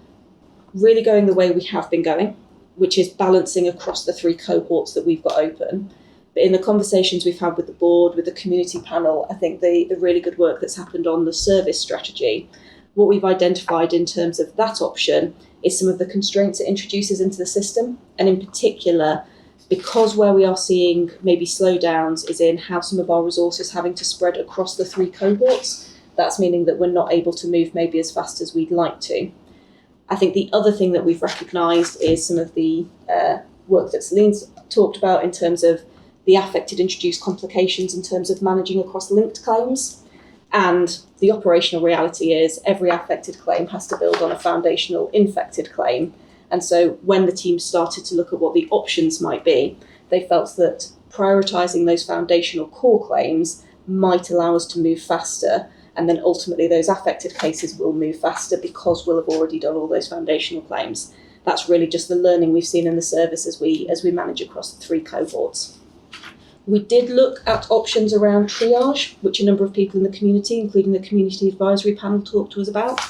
really going the way we have been going, which is balancing across the 3 cohorts that we've got open. But in the conversations we've had with the board, with the community panel, I think the really good work that's happened on the service strategy, what we've identified in terms of that option is some of the constraints it introduces into the system. And in particular, because where we are seeing maybe slowdowns is in how some of our resources having to spread across the 3 cohorts. That's meaning that we're not able to move maybe as fast as we'd like to. I think the other thing that we've recognised is some of the work that Celine's talked about in terms of the affected introduced complications in terms of managing across linked claims. And the operational reality is every affected claim has to build on a foundational infected claim. And so when the team started to look at what the options might be, they felt that prioritising those foundational core claims might allow us to move faster. And then ultimately those affected cases will move faster because we'll have already done all those foundational claims. That's really just the learning we've seen in the service as we manage across the 3 cohorts. We did look at options around triage, which a number of people in the community, including the community advisory panel, talked to us about.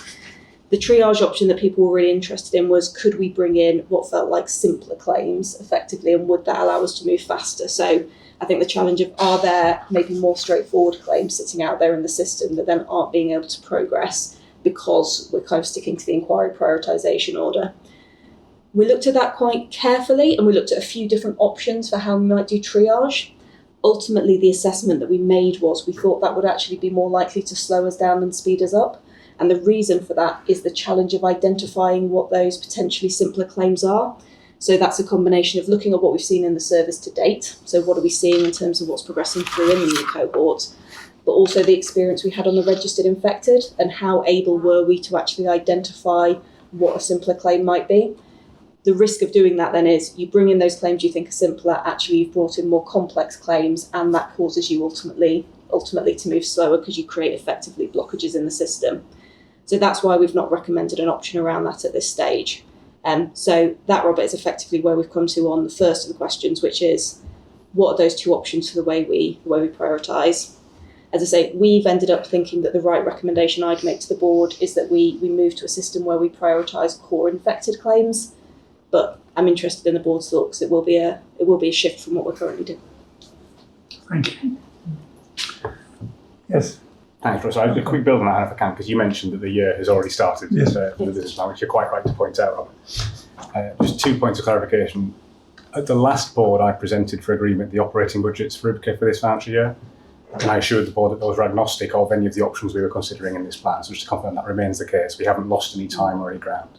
The triage option that people were really interested in was, could we bring in what felt like simpler claims effectively, and would that allow us to move faster? So I think the challenge of, are there maybe more straightforward claims sitting out there in the system that then aren't being able to progress because we're kind of sticking to the inquiry prioritisation order? We looked at that quite carefully, and we looked at a few different options for how we might do triage. Ultimately, the assessment that we made was we thought that would actually be more likely to slow us down than speed us up. And the reason for that is the challenge of identifying what those potentially simpler claims are. So that's a combination of looking at what we've seen in the service to date. So what are we seeing in terms of what's progressing through in the new cohort, but also the experience we had on the registered infected and how able were we to actually identify what a simpler claim might be. The risk of doing that then is you bring in those claims you think are simpler, actually you've brought in more complex claims, and that causes you ultimately to move slower because you create effectively blockages in the system. So that's why we've not recommended an option around that at this stage. So that, Robert, is effectively where we've come to on the first of the questions, which is what are those 2 options for the way we prioritise. As I say, we've ended up thinking that the right recommendation I'd make to the board is that we move to a system where we prioritise core infected claims. But I'm interested in the board's thoughts because it will be a shift from what we're currently doing.
Thank you. Yes.
Thanks, Russ. A quick build on that if I can, because you mentioned that the year has already started with the business plan, which you're quite right to point out, Robert. Just 2 points of clarification. At the last board, I presented for agreement the operating budgets for IBCA for this financial year, and I assured the board that those were agnostic of any of the options we were considering in this plan. So just to confirm that remains the case. We haven't lost any time or any ground.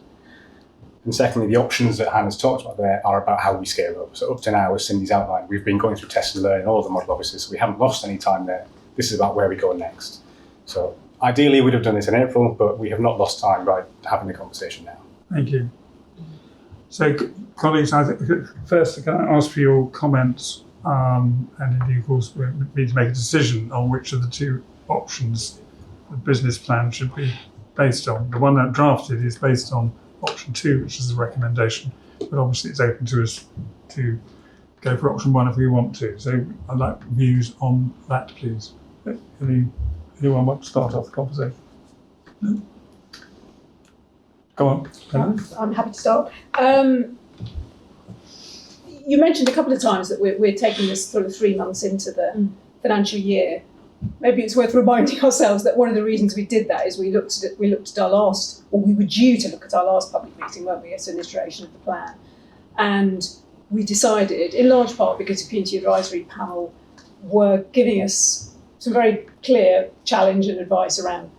And secondly, the options that Hannah's talked about there are about how we scale up. So up to now, as Cindy's outlined, we've been going through test and learn in all of the model offices, so we haven't lost any time there. This is about where we go next. So ideally, we'd have done this in April, but we have not lost time by having the conversation now.
Thank you. So, colleagues, I think first, can I ask for your comments, and indeed, of course, we need to make a decision on which of the two options the business plan should be based on. The one that drafted is based on option 2, which is a recommendation, but obviously it's open to us to go for option 1 if we want to. So I'd like views on that, please. Anyone want to start off the conversation? No? Go on.
I'm happy to start. You mentioned a couple of times that we're taking this sort of 3 months into the financial year. Maybe it's worth reminding ourselves that one of the reasons we did that is we looked at our last, or we were due to look at our last public meeting, weren't we, as an illustration of the plan. And we decided, in large part because the Community Advisory Panel were giving us some very clear challenge and advice around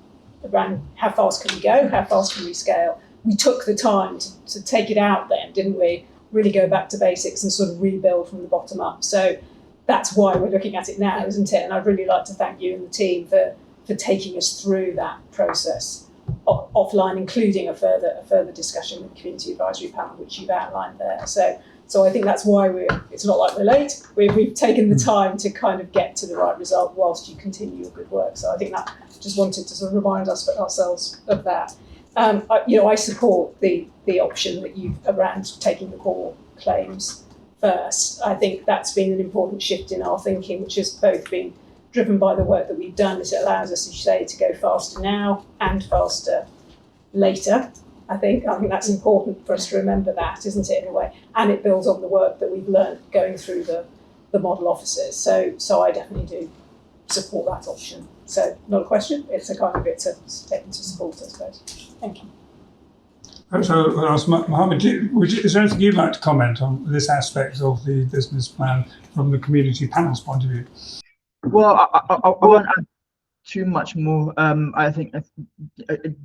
how fast can we go, how fast can we scale. We took the time to take it out then, didn't we? Really go back to basics and sort of rebuild from the bottom up. So that's why we're looking at it now, isn't it? And I'd really like to thank you and the team for taking us through that process offline, including a further discussion with the Community Advisory Panel, which you've outlined there. So I think that's why it's not like we're late. We've taken the time to kind of get to the right result whilst you continue your good work. So I think that just wanted to sort of remind ourselves of that. I support the option that you've around taking the core claims first. I think that's been an important shift in our thinking, which has both been driven by the work that we've done, as it allows us, as you say, to go faster now and faster later. I think that's important for us to remember that, isn't it, in a way? And it builds on the work that we've learned going through the model offices. So I definitely do support that option. So not a question, it's a kind of bit to support, I suppose. Thank you.
So I'll ask Mohammed, is there anything you'd like to comment on this aspect of the business plan from the community panel's point of view?
Well, I won't add too much more. I think I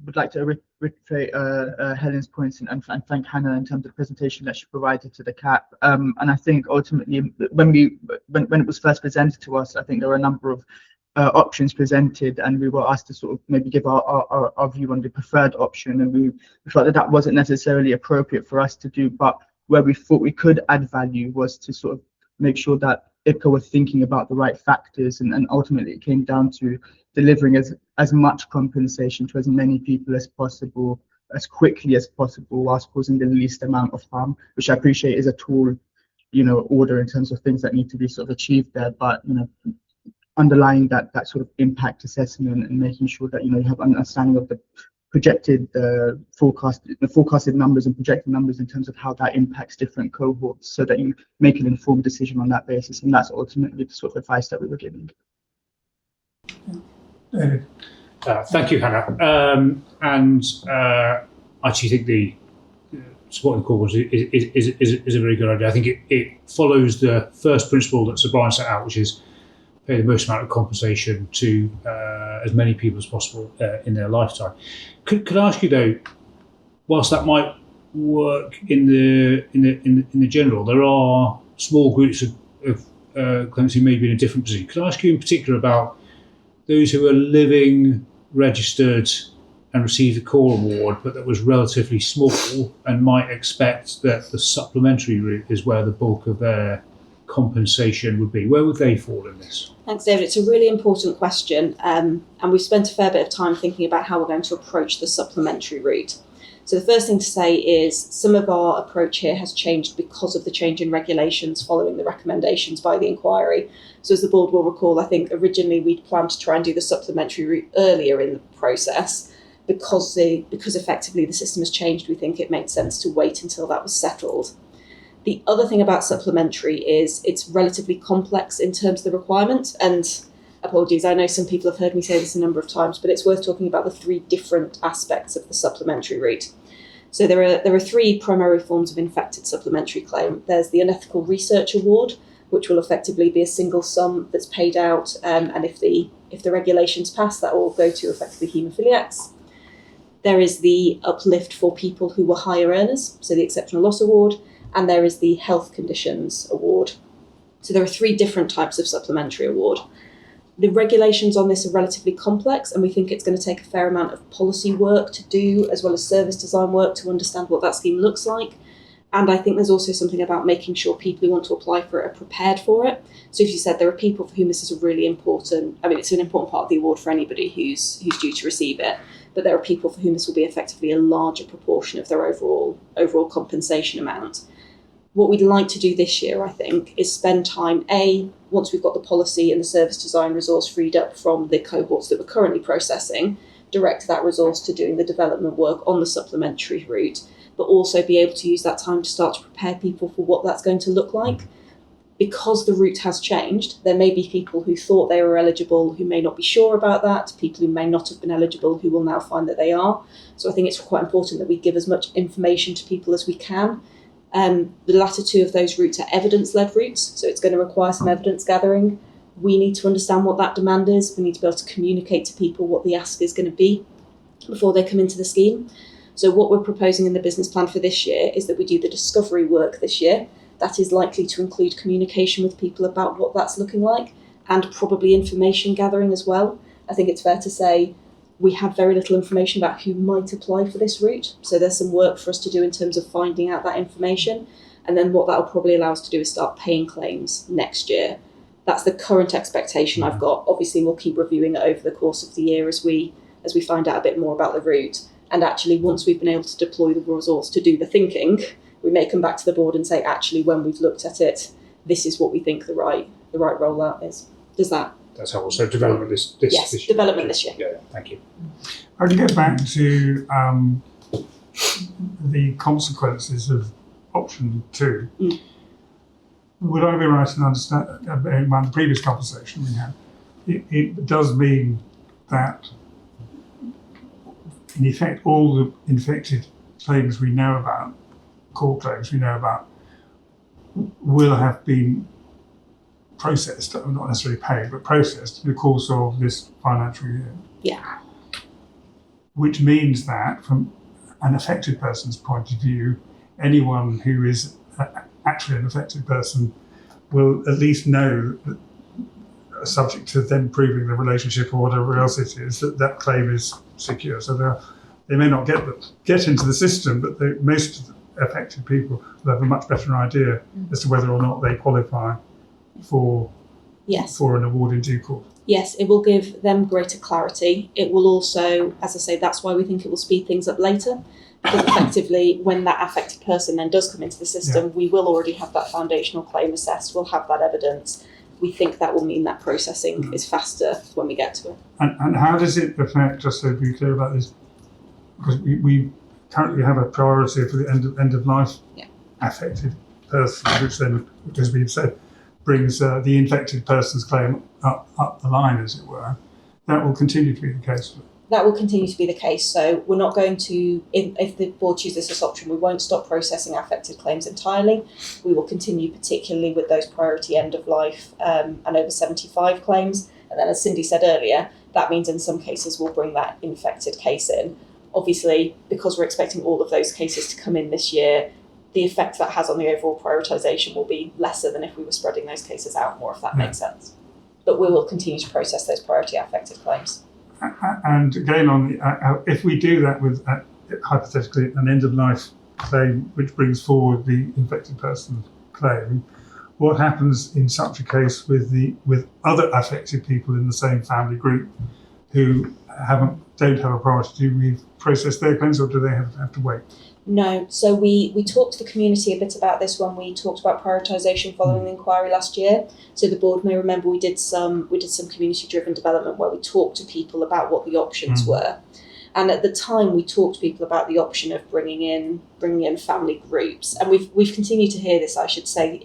would like to reiterate Helen's points and thank Hannah in terms of the presentation that she provided to the CAP. And I think ultimately, when it was first presented to us, I think there were a number of options presented, and we were asked to sort of maybe give our view on the preferred option, and we felt that wasn't necessarily appropriate for us to do. But where we thought we could add value was to sort of make sure that IBCA were thinking about the right factors, and ultimately it came down to delivering as much compensation to as many people as possible, as quickly as possible, whilst causing the least amount of harm, which I appreciate is a tall, order in terms of things that need to be sort of achieved there. But underlying that sort of impact assessment and making sure that you have an understanding of the projected forecasted numbers and projected numbers in terms of how that impacts different cohorts, so that you make an informed decision on that basis. And that's ultimately the sort of advice that we were giving.
Thank you, Hannah. I actually think the supporting the core is a very good idea. I think it follows the first principle that Sir Brian set out, which is pay the most amount of compensation to as many people as possible in their lifetime. Could I ask you though, whilst that might work in the general, there are small groups of claimants who may be in a different position. Could I ask you in particular about those who are living, registered, and received a core award, but that was relatively small and might expect that the supplementary route is where the bulk of their compensation would be? Where would they fall in this?
Thanks, David. It's a really important question, and we've spent a fair bit of time thinking about how we're going to approach the supplementary route. So the first thing to say is some of our approach here has changed because of the change in regulations following the recommendations by the inquiry. So as the board will recall, I think originally we'd planned to try and do the supplementary route earlier in the process. Because effectively the system has changed, we think it made sense to wait until that was settled. The other thing about supplementary is it's relatively complex in terms of the requirements, and apologies, I know some people have heard me say this a number of times, but it's worth talking about the 3 different aspects of the supplementary route. So there are 3 primary forms of infected supplementary claim. There's the unethical research award, which will effectively be a single sum that's paid out, and if the regulations pass, that will go to effectively haemophiliacs. There is the uplift for people who were higher earners, so the exceptional loss award, and there is the health conditions award. So there are 3 different types of supplementary award. The regulations on this are relatively complex, and we think it's going to take a fair amount of policy work to do, as well as service design work to understand what that scheme looks like. And I think there's also something about making sure people who want to apply for it are prepared for it. So if you said there are people for whom this is a really important, I mean, it's an important part of the award for anybody who's due to receive it, but there are people for whom this will be effectively a larger proportion of their overall compensation amount. What we'd like to do this year, I think, is spend time, once we've got the policy and the service design resource freed up from the cohorts that we're currently processing, direct that resource to doing the development work on the supplementary route, but also be able to use that time to start to prepare people for what that's going to look like. Because the route has changed, there may be people who thought they were eligible who may not be sure about that, people who may not have been eligible who will now find that they are. So I think it's quite important that we give as much information to people as we can. The latter 2 of those routes are evidence-led routes, so it's going to require some evidence gathering. We need to understand what that demand is. We need to be able to communicate to people what the ask is going to be before they come into the scheme. So what we're proposing in the business plan for this year is that we do the discovery work this year. That is likely to include communication with people about what that's looking like, and probably information gathering as well. I think it's fair to say we have very little information about who might apply for this route. So there's some work for us to do in terms of finding out that information. And then what that will probably allow us to do is start paying claims next year. That's the current expectation I've got. Obviously, we'll keep reviewing it over the course of the year as we find out a bit more about the route. And actually, once we've been able to deploy the resource to do the thinking, we may come back to the board and say, actually, when we've looked at it, this is what we think the right rollout is. Does that?
That's helpful. So development this
yes,
this year.
Development this year.
Yeah, thank you.
I can get back to the consequences of option 2. Would I be right in understanding, bearing in mind the previous conversation we had, it does mean that, in effect, all the infected claims we know about, core claims we know about, will have been processed, not necessarily paid, but processed in the course of this financial year.
Yeah.
Which means that, from an affected person's point of view, anyone who is actually an affected person will at least know that, subject to them proving the relationship or whatever else it is, that claim is secure. So they may not get into the system, but most of the affected people will have a much better idea as to whether or not they qualify for an award in due course.
Yes, it will give them greater clarity. It will also, as I say, that's why we think it will speed things up later. Because effectively, when that affected person then does come into the system, we will already have that foundational claim assessed, we'll have that evidence. We think that will mean that processing is faster when we get to it.
And how does it affect, just so to be clear about this, because we currently have a priority for the end of life affected person, which then, as we've said, brings the infected person's claim up the line, as it were. That will continue to be the case.
That will continue to be the case. So we're not going to, if the board chooses this option, we won't stop processing affected claims entirely. We will continue particularly with those priority end of life and over 75 claims. And then, as Cindy said earlier, that means in some cases we'll bring that infected case in. Obviously, because we're expecting all of those cases to come in this year, the effect that has on the overall prioritisation will be lesser than if we were spreading those cases out more, if that makes sense. But we will continue to process those priority affected claims.
And again, if we do that with hypothetically an end of life claim which brings forward the infected person's claim, what happens in such a case with other affected people in the same family group who don't have a priority? Do we process their claims, or do they have to wait?
No. So we talked to the community a bit about this when we talked about prioritisation following the inquiry last year. So the board may remember we did some community-driven development where we talked to people about what the options were. And at the time, we talked to people about the option of bringing in family groups. And we've continued to hear this, I should say.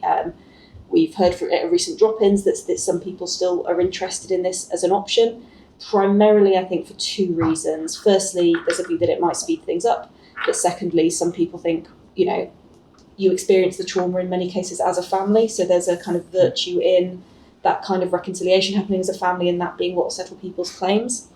We've heard from recent drop-ins that some people still are interested in this as an option. Primarily, I think, for 2 reasons. Firstly, there's a view that it might speed things up. But secondly, some people think, you experience the trauma in many cases as a family. So there's a kind of virtue in that kind of reconciliation happening as a family and that being what settle people's claims.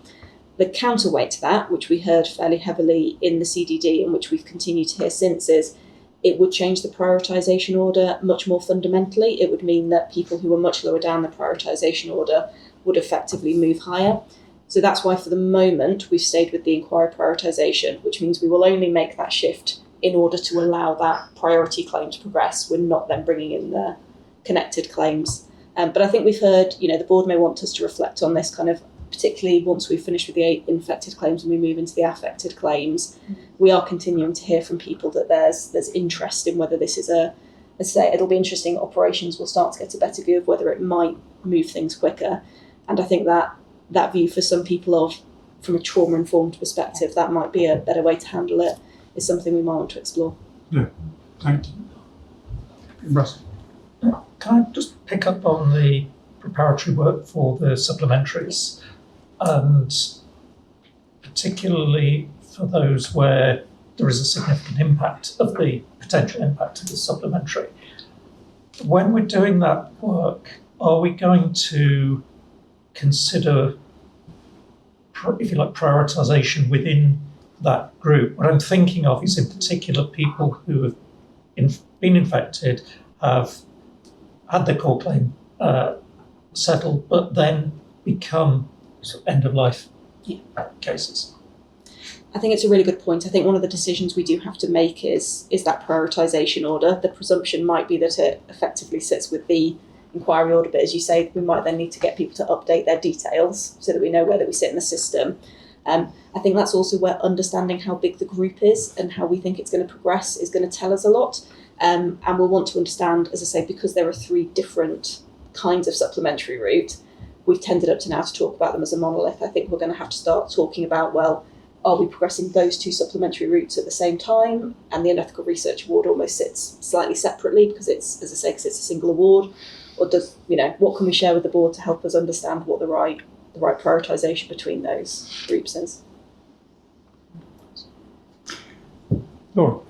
The counterweight to that, which we heard fairly heavily in the CDD and which we've continued to hear since, is it would change the prioritisation order much more fundamentally. It would mean that people who are much lower down the prioritisation order would effectively move higher. So that's why for the moment we've stayed with the inquiry prioritisation, which means we will only make that shift in order to allow that priority claim to progress. We're not then bringing in the connected claims. But I think we've heard, the board may want us to reflect on this kind of, particularly once we've finished with the 8 infected claims and we move into the affected claims. We are continuing to hear from people that there's interest in whether this is it'll be interesting. Operations will start to get a better view of whether it might move things quicker. And I think that view for some people from a trauma-informed perspective, that might be a better way to handle it, is something we might want to explore.
Yeah, thank you. Russ.
Can I just pick up on the preparatory work for the supplementaries, and particularly for those where there is a significant impact of the potential impact of the supplementary? When we're doing that work, are we going to consider, if you like, prioritisation within that group? What I'm thinking of is in particular people who have been infected, have had their core claim settled, but then become end-of-life cases.
I think it's a really good point. I think one of the decisions we do have to make is that prioritisation order. The presumption might be that it effectively sits with the inquiry order, but as you say, we might then need to get people to update their details so that we know where we sit in the system. I think that's also where understanding how big the group is and how we think it's going to progress is going to tell us a lot. And we'll want to understand, as I say, because there are 3 different kinds of supplementary route, we've tended up to now to talk about them as a monolith. I think we're going to have to start talking about, well, are we progressing those 2 supplementary routes at the same time? And the Unethical Research Award almost sits slightly separately because it's, as I say, because it's a single award. Or does, what can we share with the board to help us understand what the right prioritisation between those groups is?
Laura.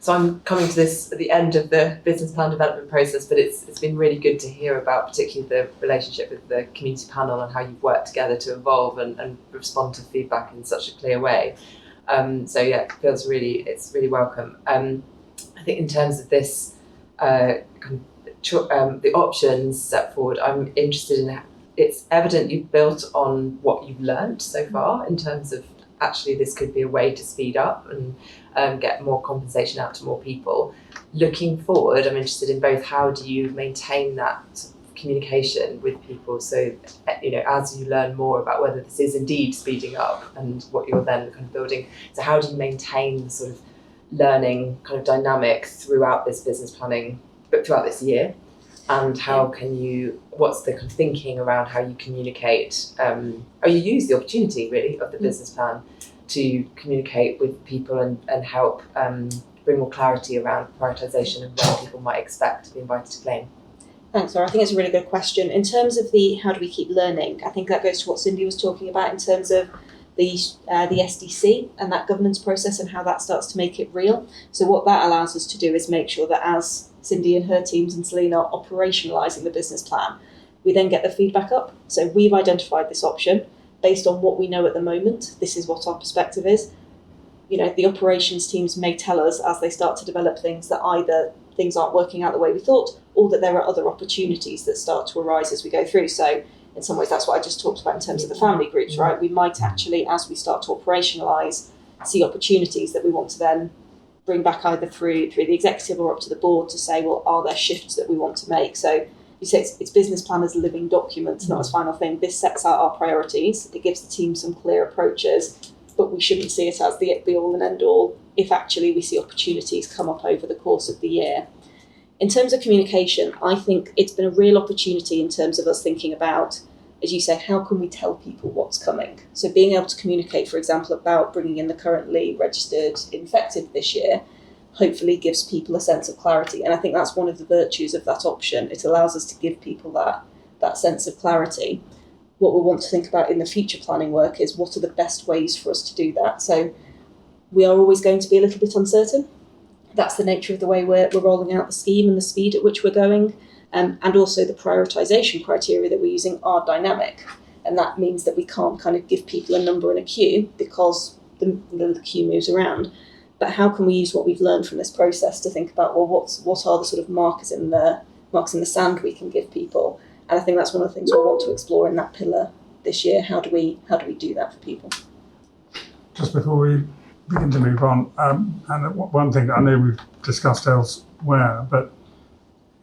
So I'm coming to this at the end of the business plan development process, but it's been really good to hear about particularly the relationship with the community panel and how you've worked together to evolve and respond to feedback in such a clear way. So yeah, it feels it's really welcome. I think in terms of this, the options set forward, I'm interested in. It's evident you've built on what you've learned so far in terms of actually this could be a way to speed up and get more compensation out to more people. Looking forward, I'm interested in both how do you maintain that communication with people so, as you learn more about whether this is indeed speeding up and what you're then kind of building, so how do you maintain the sort of learning kind of dynamic throughout this business planning, but throughout this year? And what's the kind of thinking around how you communicate, or you use the opportunity really of the business plan to communicate with people and help bring more clarity around prioritisation and when people might expect to be invited to claim?
Thanks, Laura. I think it's a really good question. In terms of the how do we keep learning, I think that goes to what Cindy was talking about in terms of the SDC and that governance process and how that starts to make it real. So what that allows us to do is make sure that as Cindy and her teams and Celine are operationalising the business plan, we then get the feedback up. So we've identified this option based on what we know at the moment. This is what our perspective is. The operations teams may tell us as they start to develop things that either things aren't working out the way we thought, or that there are other opportunities that start to arise as we go through. So in some ways, that's what I just talked about in terms of the family groups, right? We might actually, as we start to operationalise, see opportunities that we want to then bring back either through the executive or up to the board to say, well, are there shifts that we want to make? So you say it's business plan as a living document, not as final thing. This sets out our priorities. It gives the team some clear approaches, but we shouldn't see it as the be-all and end-all if actually we see opportunities come up over the course of the year. In terms of communication, I think it's been a real opportunity in terms of us thinking about, as you say, how can we tell people what's coming? So being able to communicate, for example, about bringing in the currently registered infected this year, hopefully gives people a sense of clarity. And I think that's one of the virtues of that option. It allows us to give people that sense of clarity. What we'll want to think about in the future planning work is what are the best ways for us to do that. So we are always going to be a little bit uncertain. That's the nature of the way we're rolling out the scheme and the speed at which we're going. And also the prioritisation criteria that we're using are dynamic. and that means that we can't kind of give people a number in a queue because the queue moves around. But how can we use what we've learned from this process to think about, well, what are the sort of markers in the sand we can give people? And I think that's one of the things we want to explore in that pillar this year. How do we do that for people?
Just before we begin to move on, and one thing that I know we've discussed elsewhere, but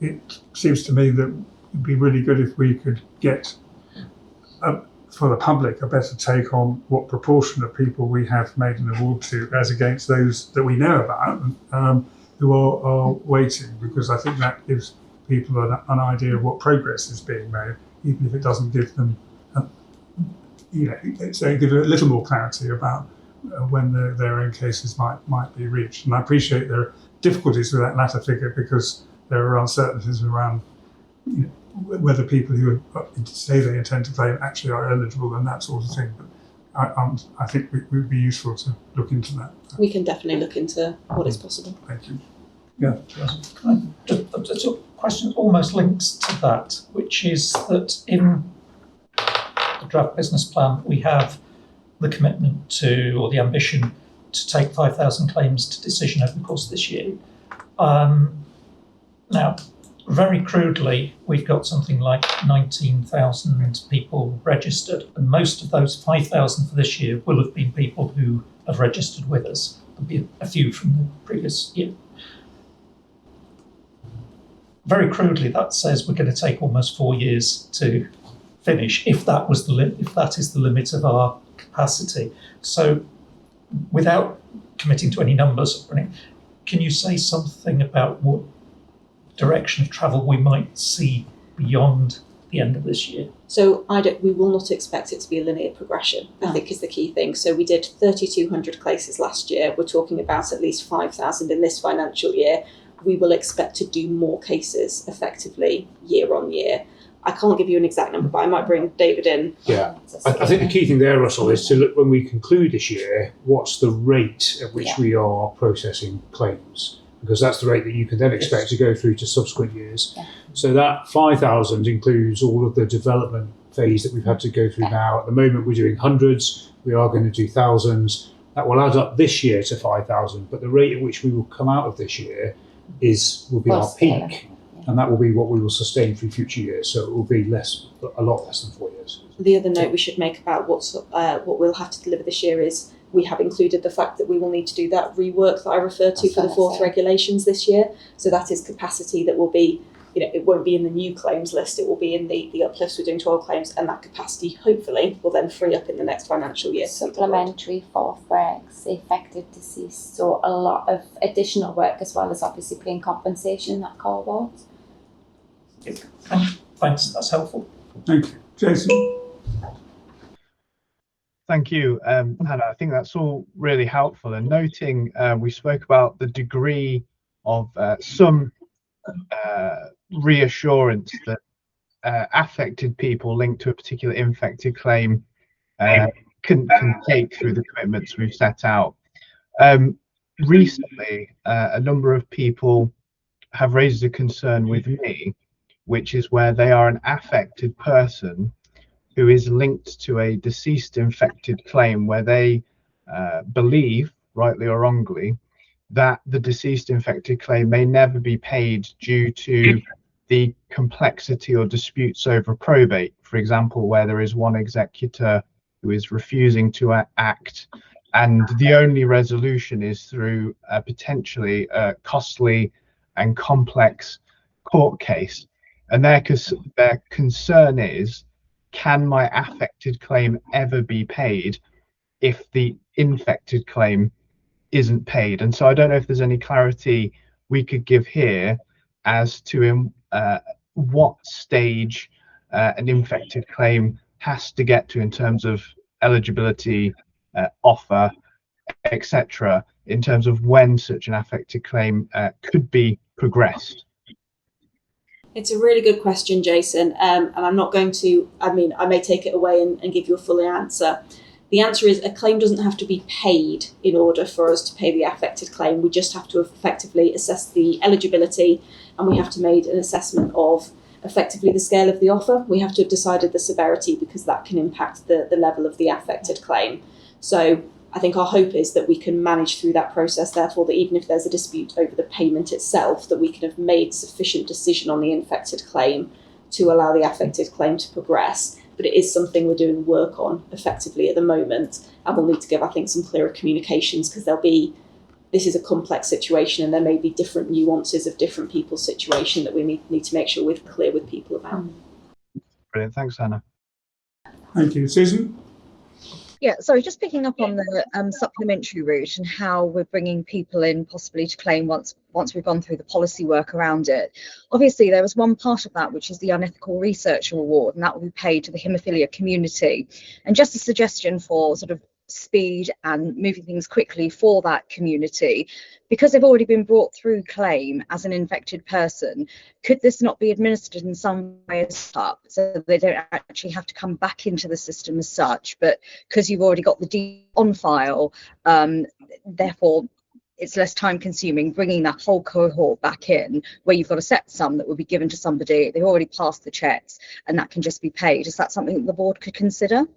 it seems to me that it'd be really good if we could get, for the public, a better take on what proportion of people we have made an award to as against those that we know about who are waiting, because I think that gives people an idea of what progress is being made, even if it doesn't give them, give it a little more clarity about when their own cases might be reached. And I appreciate there are difficulties with that latter figure because there are uncertainties around whether people who say they intend to claim actually are eligible and that sort of thing. But I think it would be useful to look into that.
We can definitely look into what is possible.
Thank you. Yeah.
Just a question almost links to that, which is that in the draft business plan, we have the commitment to, or the ambition to take 5,000 claims to decision over the course of this year. Now, very crudely, we've got something like 19,000 people registered, and most of those 5,000 for this year will have been people who have registered with us. There'll be a few from the previous year. Very crudely, that says we're going to take almost 4 years to finish, if that is the limit of our capacity. So, without committing to any numbers or anything, can you say something about what direction of travel we might see beyond the end of this year?
So we will not expect it to be a linear progression, I think is the key thing. So we did 3,200 cases last year. We're talking about at least 5,000 in this financial year. We will expect to do more cases effectively year on year. I can't give you an exact number, but I might bring David in.
Yeah, I think the key thing there, Russell, is to look when we conclude this year, what's the rate at which we are processing claims? Because that's the rate that you can then expect to go through to subsequent years. Yeah. So that 5,000 includes all of the development phase that we've had to go through now. At the moment, we're doing hundreds. We are going to do thousands. That will add up this year to 5,000. But the rate at which we will come out of this year will be our peak. And that will be what we will sustain through future years. So it will be a lot less than 4 years.
The other note we should make about what we'll have to deliver this year is we have included the fact that we will need to do that rework that I referred to for the fourth regulations this year. So that is capacity that will be, it won't be in the new claims list, it will be in the uplifts we're doing to old claims, and that capacity hopefully will then free up in the next financial year.
Supplementary fourth regs, effective deceased, so a lot of additional work as well as obviously paying compensation that call out.
Thanks, that's helpful.
Thank you. Jason?
Thank you, Hannah. I think that's all really helpful. And noting we spoke about the degree of some reassurance that affected people linked to a particular infected claim can take through the commitments we've set out. Recently, a number of people have raised a concern with me, which is where they are an affected person who is linked to a deceased infected claim where they believe, rightly or wrongly, that the deceased infected claim may never be paid due to the complexity or disputes over probate. For example, where there is one executor who is refusing to act and the only resolution is through a potentially costly and complex court case. And their concern is, can my affected claim ever be paid if the infected claim isn't paid? And so I don't know if there's any clarity we could give here as to what stage an infected claim has to get to in terms of eligibility, offer, etc., in terms of when such an affected claim could be progressed.
It's a really good question, Jason, and I'm not going to, I may take it away and give you a full answer. The answer is a claim doesn't have to be paid in order for us to pay the affected claim. We just have to effectively assess the eligibility, and we have to make an assessment of effectively the scale of the offer. We have to have decided the severity because that can impact the level of the affected claim. So I think our hope is that we can manage through that process, therefore that even if there's a dispute over the payment itself, that we can have made sufficient decision on the infected claim to allow the affected claim to progress. But it is something we're doing work on effectively at the moment, and we'll need to give, I think, some clearer communications because this is a complex situation and there may be different nuances of different people's situation that we need to make sure we're clear with people about.
Brilliant, thanks, Hannah.
Thank you. Susan?
Yeah, sorry, just picking up on the supplementary route and how we're bringing people in possibly to claim once we've gone through the policy work around it. Obviously, there was one part of that, which is the Unethical Researcher Award, and that will be paid to the haemophilia community. And just a suggestion for sort of speed and moving things quickly for that community, because they've already been brought through claim as an infected person, could this not be administered in some way as up so they don't actually have to come back into the system as such, but because you've already got the D on file, therefore it's less time consuming bringing that whole cohort back in where you've got a set sum that will be given to somebody, they've already passed the checks and that can just be paid. Is that something that the board could consider?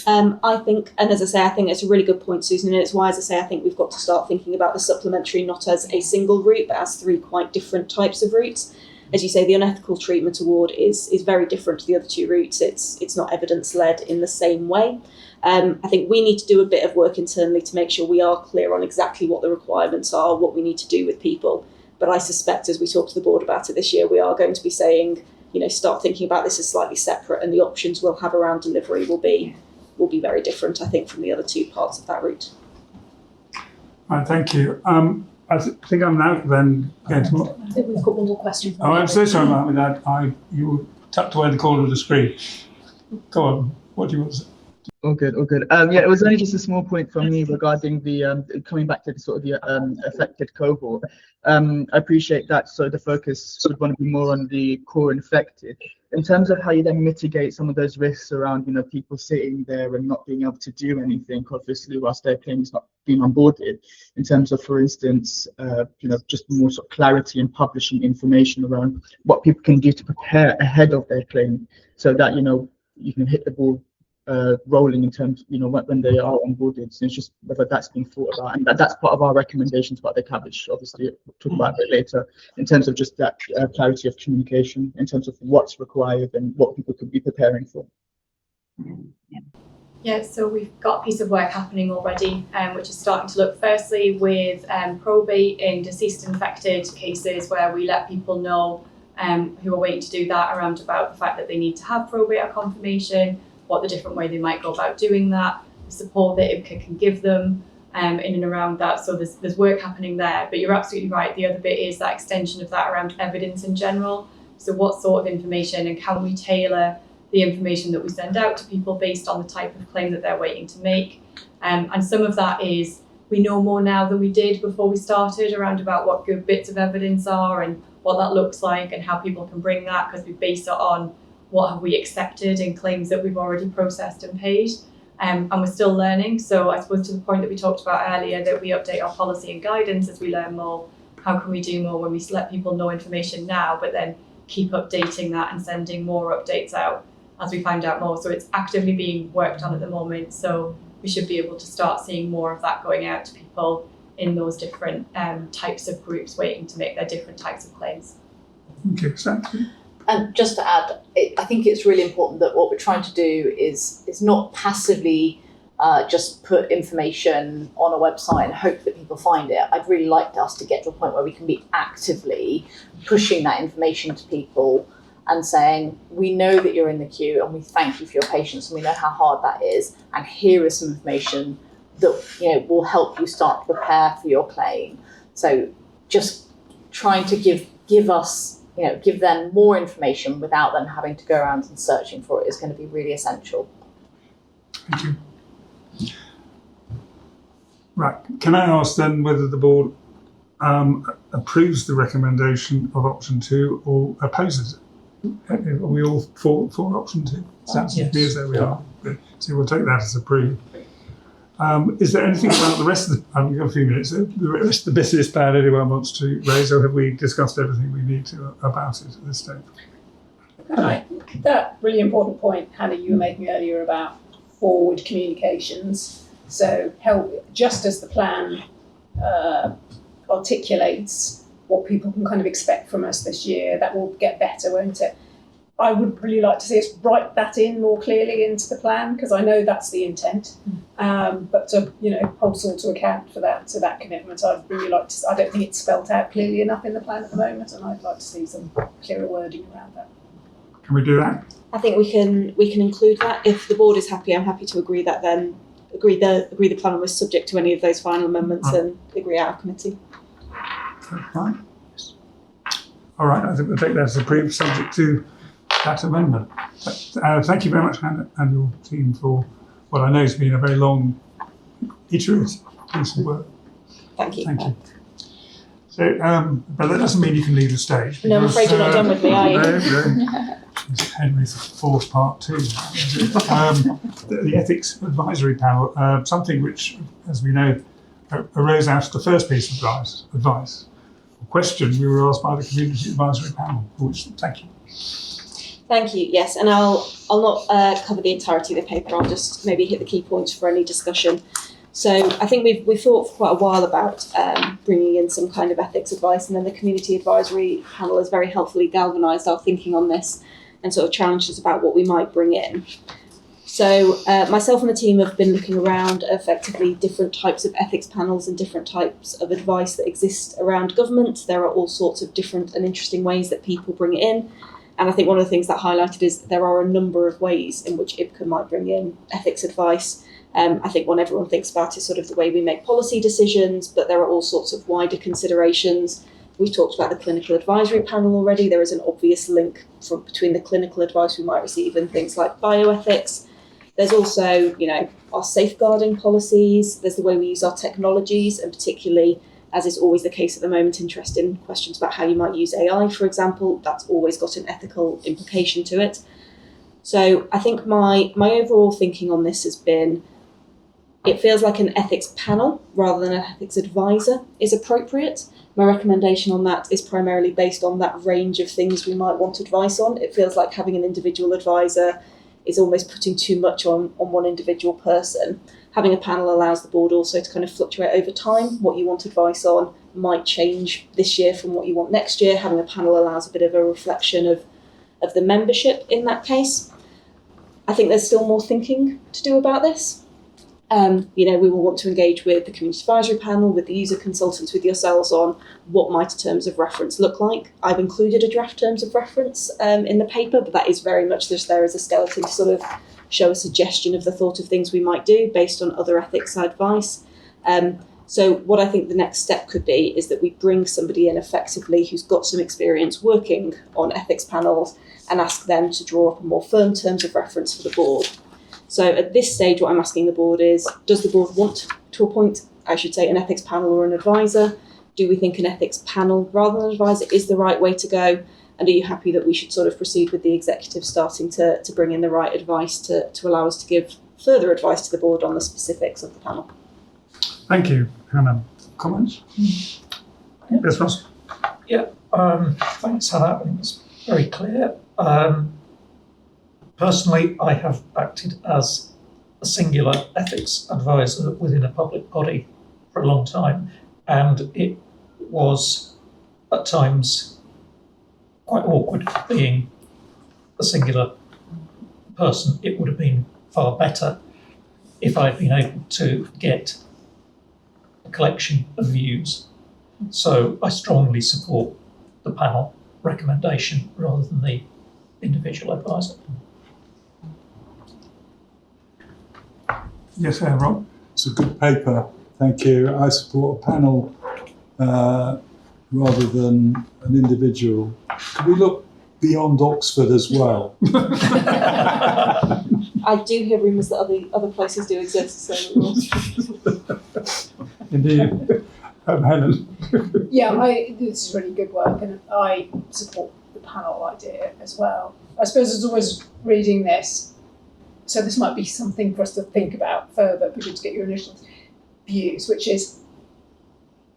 I think, and as I say, I think it's a really good point, Susan, and it's why, as I say, I think we've got to start thinking about the supplementary not as a single route, but as three quite different types of routes. As you say, the Unethical Treatment Award is very different to the other two routes. It's not evidence-led in the same way. I think we need to do a bit of work internally to make sure we are clear on exactly what the requirements are, what we need to do with people. But I suspect as we talk to the board about it this year, we are going to be saying, start thinking about this as slightly separate, and the options we'll have around delivery will be very different, I think, from the other two parts of that route.
Right, thank you. I think I'm now then going to...
I think we've got one more question.
Oh, I'm so sorry, Martin, that you were tucked away in the corner of the screen. Go on, what do you want to say?
All good, all good. Yeah, it was only just a small point from me regarding the coming back to the sort of the affected cohort. I appreciate that. So the focus would want to be more on the core infected. In terms of how you then mitigate some of those risks around, people sitting there and not being able to do anything, obviously, whilst their claim is not being onboarded. In terms of, for instance, just more sort of clarity and publishing information around what people can do to prepare ahead of their claim, so that you can hit the ball rolling in terms, when they are onboarded. So it's just whether that's been thought about, and that's part of our recommendations about the cabbage. Obviously, we'll talk about it later in terms of just that clarity of communication, in terms of what's required and what people could be preparing for.
Yeah, so we've got a piece of work happening already, which is starting to look firstly with probate in deceased infected cases, where we let people know who are waiting to do that around about the fact that they need to have probate or confirmation, what the different way they might go about doing that, the support that IBCA can give them in and around that. So there's work happening there, but you're absolutely right. The other bit is that extension of that around evidence in general. So what sort of information, and can we tailor the information that we send out to people based on the type of claim that they're waiting to make? And some of that is, we know more now than we did before we started around about what good bits of evidence are and what that looks like and how people can bring that, because we base it on what have we accepted in claims that we've already processed and paid. And we're still learning. So I suppose to the point that we talked about earlier, that we update our policy and guidance as we learn more. How can we do more when we let people know information now, but then keep updating that and sending more updates out as we find out more. So it's actively being worked on at the moment. So we should be able to start seeing more of that going out to people in those different types of groups waiting to make their different types of claims.
Okay, exactly.
And just to add, I think it's really important that what we're trying to do is not passively just put information on a website and hope that people find it. I'd really like us to get to a point where we can be actively pushing that information to people and saying, we know that you're in the queue and we thank you for your patience and we know how hard that is, and here is some information that will help you start to prepare for your claim. So just trying to give us, give them more information without them having to go around and searching for it is going to be really essential.
Thank you. Right, can I ask then whether the board approves the recommendation of option 2 or opposes it? Are we all for option 2? Sounds to me as though we are. So we'll take that as approved. Is there anything about the rest of the, I've got a few minutes, the rest of the business plan anyone wants to raise, or have we discussed everything we need to about it at this stage?
That really important point, Hannah, you were making earlier about forward communications. So just as the plan articulates what people can kind of expect from us this year, that will get better, won't it? I would really like to see us write that in more clearly into the plan, because I know that's the intent. But to hold to account for that, to that commitment, I'd really like to. I don't think it's spelt out clearly enough in the plan at the moment, and I'd like to see some clearer wording around that.
Can we do that?
I think we can include that. If the board is happy, I'm happy to agree that then agree the plan was subject to any of those final amendments and agree our committee.
Right. All right, I think we'll take that as approved, subject to that amendment. Thank you very much, Hannah, and your team for what I know has been a very long, iterative piece of work.
Thank you.
Thank you. So, but that doesn't mean you can leave the stage.
No, I'm afraid you're not done with me, are you?
No. It's Henry IV Part 2. The Ethics Advisory Panel, something which, as we know, arose out of the first piece of advice or question we were asked by the Community Advisory Panel, for which thank you.
Thank you. Yes, and I'll not cover the entirety of the paper. I'll just maybe hit the key points for any discussion. So I think we've thought for quite a while about bringing in some kind of ethics advice, and then the Community Advisory Panel has very helpfully galvanised our thinking on this and sort of challenged us about what we might bring in. So myself and the team have been looking around effectively different types of ethics panels and different types of advice that exist around government. There are all sorts of different and interesting ways that people bring it in. And I think one of the things that highlighted is there are a number of ways in which IBCA might bring in ethics advice. I think one everyone thinks about is sort of the way we make policy decisions, but there are all sorts of wider considerations. We've talked about the clinical advisory panel already. There is an obvious link between the clinical advice we might receive and things like bioethics. There's also, our safeguarding policies. There's the way we use our technologies, and particularly, as is always the case at the moment, interesting questions about how you might use AI, for example. That's always got an ethical implication to it. So I think my overall thinking on this has been, it feels like an ethics panel rather than an ethics advisor is appropriate. My recommendation on that is primarily based on that range of things we might want advice on. It feels like having an individual advisor is almost putting too much on one individual person. Having a panel allows the board also to kind of fluctuate over time. What you want advice on might change this year from what you want next year. Having a panel allows a bit of a reflection of the membership in that case. I think there's still more thinking to do about this. We will want to engage with the Community Advisory Panel, with the user consultants, with yourselves on what might terms of reference look like. I've included a draft terms of reference in the paper, but that is very much just there as a skeleton to sort of show a suggestion of the thought of things we might do based on other ethics advice. So what I think the next step could be is that we bring somebody in effectively who's got some experience working on ethics panels and ask them to draw up a more firm terms of reference for the board. So at this stage, what I'm asking the board is, does the board want to appoint, I should say, an ethics panel or an advisor? Do we think an ethics panel rather than an advisor is the right way to go? And are you happy that we should sort of proceed with the executive starting to bring in the right advice to allow us to give further advice to the board on the specifics of the panel?
Thank you. Hannah, comments? Yes, Ross?
Yeah, thanks, Hannah. I think it's very clear. Personally, I have acted as a singular ethics advisor within a public body for a long time, and it was at times quite awkward being a singular person. It would have been far better if I'd been able to get a collection of views. So I strongly support the panel recommendation rather than the individual advisor.
Yes, Rob.
It's a good paper, thank you. I support a panel rather than an individual. Could we look beyond Oxford as well?
I do hear rumours that other places do exist, so we will.
Indeed. Helen.
Yeah, this is really good work, and I support the panel idea as well. I suppose as always reading this, so this might be something for us to think about further. It'd be good to get your initial views, which is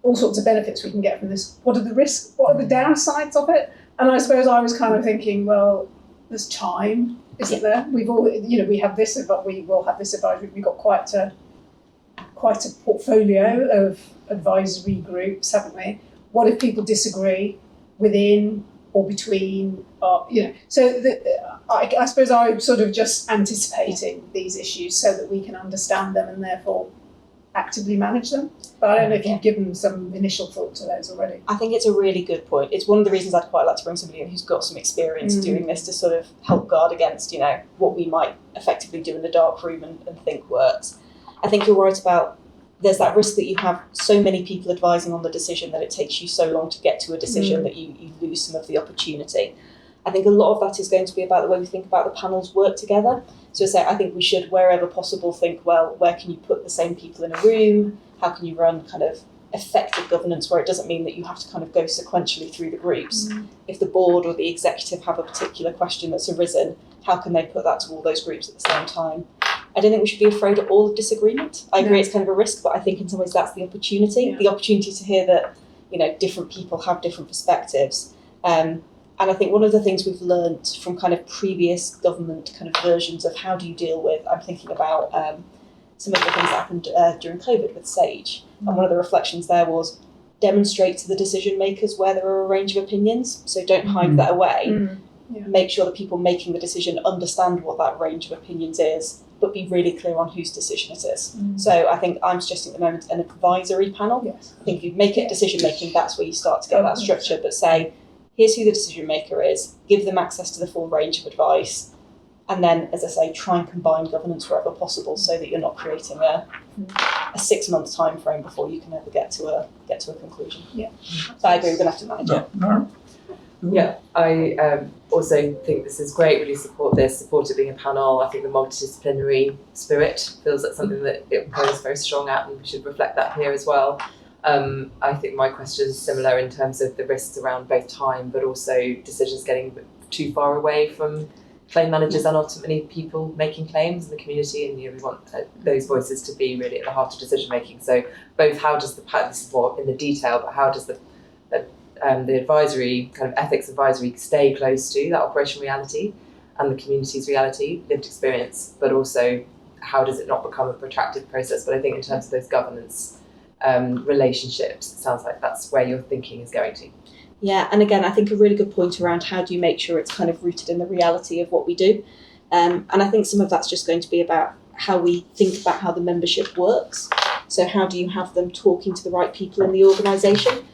all sorts of benefits we can get from this. What are the risks? What are the downsides of it? And I suppose I was kind of thinking, well, there's time, isn't there? We've all, we have this, but we will have this advisory. We've got quite a portfolio of advisory groups, haven't we? What if people disagree within or between? So I suppose I'm sort of just anticipating these issues so that we can understand them and therefore actively manage them. But I don't know if you've given some initial thought to those already.
I think it's a really good point. It's one of the reasons I'd quite like to bring somebody in who's got some experience doing this to sort of help guard against, what we might effectively do in the dark room and think works. I think you're right about there's that risk that you have so many people advising on the decision that it takes you so long to get to a decision that you lose some of the opportunity. I think a lot of that is going to be about the way we think about the panels work together. So I think we should, wherever possible, think, well, where can you put the same people in a room? How can you run kind of effective governance where it doesn't mean that you have to kind of go sequentially through the groups? If the board or the executive have a particular question that's arisen, how can they put that to all those groups at the same time? I don't think we should be afraid at all of disagreement. I agree it's kind of a risk, but I think in some ways that's the opportunity. The opportunity to hear that, different people have different perspectives. And I think one of the things we've learned from kind of previous government kind of versions of how do you deal with, I'm thinking about some of the things that happened during COVID with SAGE. And one of the reflections there was demonstrate to the decision makers where there are a range of opinions. So don't hide that away. Make sure that people making the decision understand what that range of opinions is, but be really clear on whose decision it is. So I think I'm suggesting at the moment an advisory panel. I think if you make it decision making, that's where you start to get that structure, but say, here's who the decision maker is, give them access to the full range of advice, and then, as I say, try and combine governance wherever possible so that you're not creating a 6-month time frame before you can ever get to a conclusion. So I agree, we're going to have to manage it.
Yeah, I also think this is great, really support this, support it being a panel. I think the multidisciplinary spirit feels like something that it goes very strong at, and we should reflect that here as well. I think my question is similar in terms of the risks around both time, but also decisions getting too far away from claim managers and ultimately people making claims in the community. And we want those voices to be really at the heart of decision making. So both how does this is more in the detail, but how does the advisory, kind of ethics advisory, stay close to that operational reality and the community's reality, lived experience, but also how does it not become a protracted process? But I think in terms of those governance relationships, it sounds like that's where your thinking is going to.
Yeah, and again, I think a really good point around how do you make sure it's kind of rooted in the reality of what we do. And I think some of that's just going to be about how we think about how the membership works. So how do you have them talking to the right people in the organisation?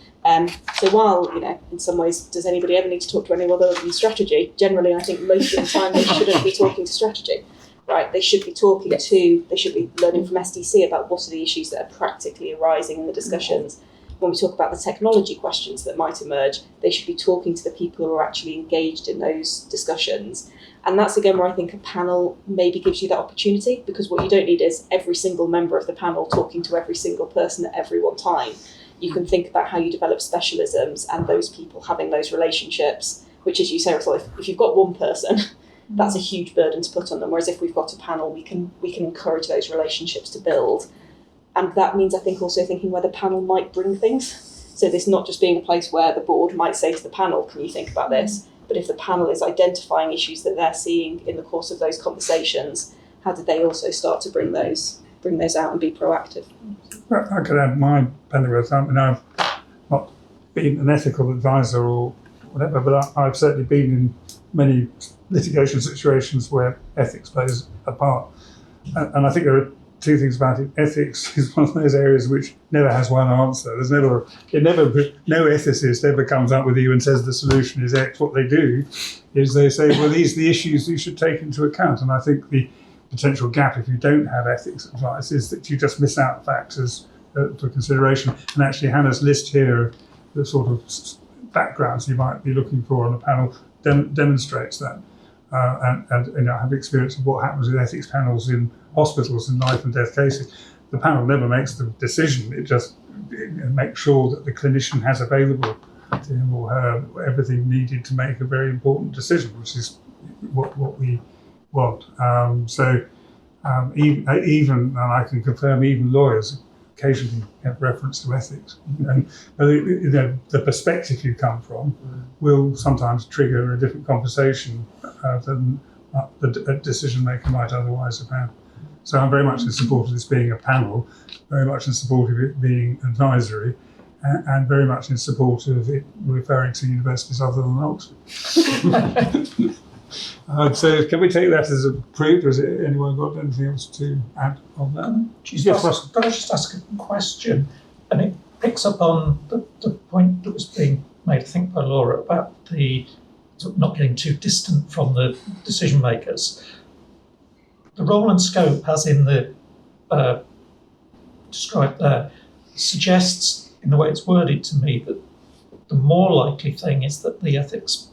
So while, in some ways, does anybody ever need to talk to anyone other than strategy? Generally, I think most of the time they shouldn't be talking to strategy. Right, they should be talking they should be learning from SDC about what are the issues that are practically arising in the discussions. When we talk about the technology questions that might emerge, they should be talking to the people who are actually engaged in those discussions. And that's again where I think a panel maybe gives you that opportunity, because what you don't need is every single member of the panel talking to every single person at every one time. You can think about how you develop specialisms and those people having those relationships, which, as you say, if you've got one person, that's a huge burden to put on them. Whereas if we've got a panel, we can encourage those relationships to build. And that means, I think, also thinking where the panel might bring things. So this not just being a place where the board might say to the panel, can you think about this? But if the panel is identifying issues that they're seeing in the course of those conversations, how do they also start to bring those out and be proactive?
I could add my pennyworth. I mean, I've not been an ethical advisor or whatever, but I've certainly been in many litigation situations where ethics plays a part. And I think there are two things about it. Ethics is one of those areas which never has one answer. No ethicist ever comes up with you and says the solution is X. What they do is they say, well, these are the issues you should take into account. And I think the potential gap, if you don't have ethics advice, is that you just miss out factors for consideration. And actually, Hannah's list here of the sort of backgrounds you might be looking for on a panel demonstrates that. And I have experience of what happens with ethics panels in hospitals in life and death cases. The panel never makes the decision, it just makes sure that the clinician has available to him or her everything needed to make a very important decision, which is what we want. Even, and I can confirm, even lawyers occasionally have reference to ethics. And the perspective you come from will sometimes trigger a different conversation than a decision maker might otherwise have had. So I'm very much in support of this being a panel, very much in support of it being advisory, and very much in support of it referring to universities other than Oxford. So can we take that as approved, or has anyone got anything else to add on that?
Can I just ask a question? And it picks up on the point that was being made, I think, by Laura, about the sort of not getting too distant from the decision makers. The role and scope, as in the described there, suggests, in the way it's worded to me, that the more likely thing is that the ethics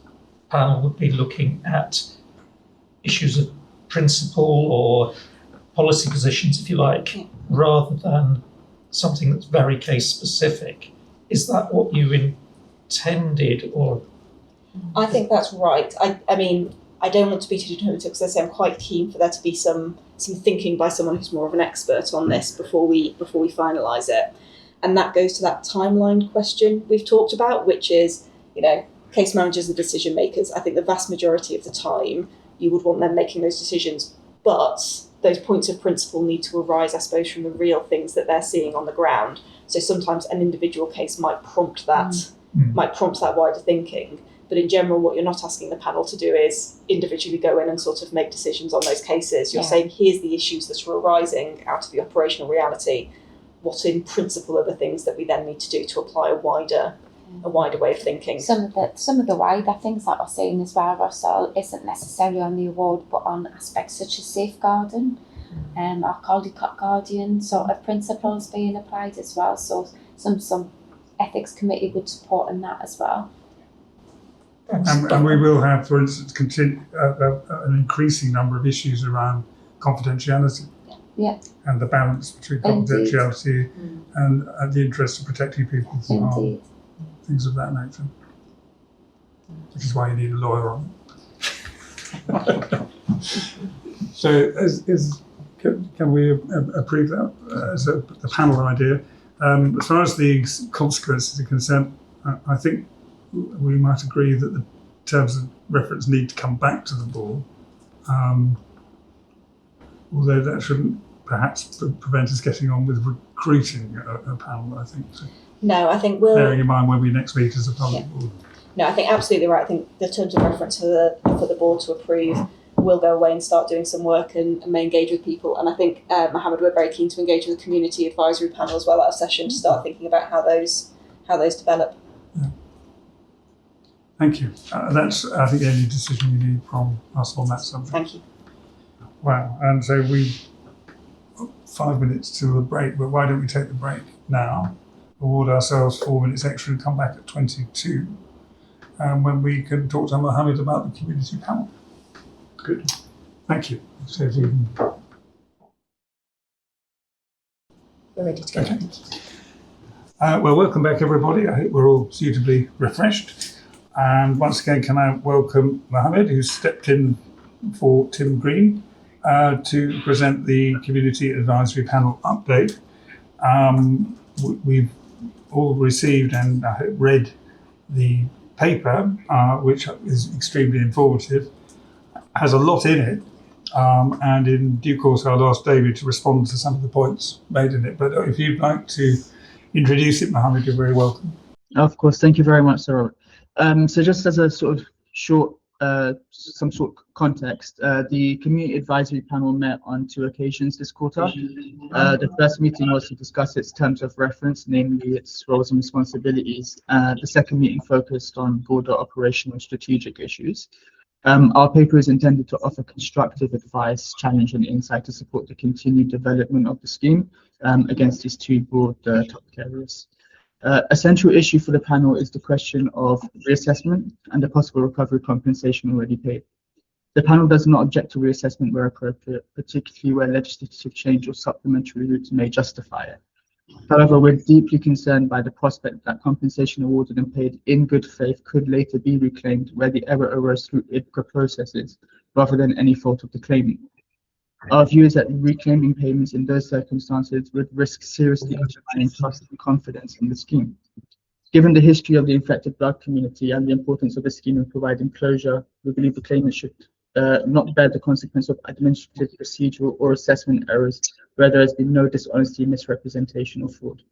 panel would be looking at issues of principle or policy positions, if you like, rather than something that's very case specific. Is that what you intended, or?
I think that's right. I mean, I don't want to be too determinative, because I say I'm quite keen for there to be some thinking by someone who's more of an expert on this before we finalise it. And that goes to that timeline question we've talked about, which is, case managers are decision makers. I think the vast majority of the time you would want them making those decisions, but those points of principle need to arise, I suppose, from the real things that they're seeing on the ground. So sometimes an individual case might prompt that wider thinking. But in general, what you're not asking the panel to do is individually go in and sort of make decisions on those cases. You're saying, here's the issues that are arising out of the operational reality. What in principle are the things that we then need to do to apply a wider way of thinking? Some
of the wider things that we're seeing as well, Russell, isn't necessarily on the award, but on aspects such as safeguarding, our Caldecott Guardian sort of principles being applied as well. So some ethics committee would support in that as well.
And we will have, for instance, an increasing number of issues around confidentiality.
Yeah.
And the balance between confidentiality and the interest of protecting people from harm, things of that nature. Which is why you need a lawyer on it. So, can we approve that as the panel idea? As far as the consequences of consent, I think we might agree that the terms of reference need to come back to the board, although that shouldn't perhaps prevent us getting on with recruiting a panel, I think. So,
no, I think
bearing in mind when we next meet as a public board.
No, I think absolutely right. I think the terms of reference for the board to approve will go away and start doing some work and may engage with people. And I think, Mohammed, we're very keen to engage with the community advisory panel as well at a session to start thinking about how those develop.
Yeah. Thank you. That's, I think, the only decision you need from us on that subject.
Thank you.
Wow. And so 5 minutes to a break, but why don't we take the break now, award ourselves 4 minutes extra and come back at 22, when we can talk to Mohammed about the community panel. Good. Thank you. So if you can...
We're ready to go.
Okay. Well, welcome back, everybody. I hope we're all suitably refreshed. And once again, can I welcome Mohammed, who's stepped in for Tim Green, to present the Community Advisory Panel update. We've all received and I hope read the paper, which is extremely informative, has a lot in it, and in due course I'll ask David to respond to some of the points made in it. But if you'd like to introduce it, Mohammed, you're very welcome.
Of course, thank you very much, Sir Robert. So just as a sort of short, some sort of context, the Community Advisory Panel met on 2 occasions this quarter. The first meeting was to discuss its terms of reference, namely its roles and responsibilities. The second meeting focused on broader operational and strategic issues. Our paper is intended to offer constructive advice, challenge and insight to support the continued development of the scheme against these 2 broad topic areas. A central issue for the panel is the question of reassessment and the possible recovery compensation already paid. The panel does not object to reassessment where appropriate, particularly where legislative change or supplementary routes may justify it. However, we're deeply concerned by the prospect that compensation awarded and paid in good faith could later be reclaimed where the error arose through IBCA processes rather than any fault of the claimant. Our view is that reclaiming payments in those circumstances would risk seriously undermining trust and confidence in the scheme. Given the history of the infected blood community and the importance of the scheme in providing closure, we believe the claimant should not bear the consequence of administrative, procedural, or assessment errors where there has been no dishonesty, misrepresentation, or fraud.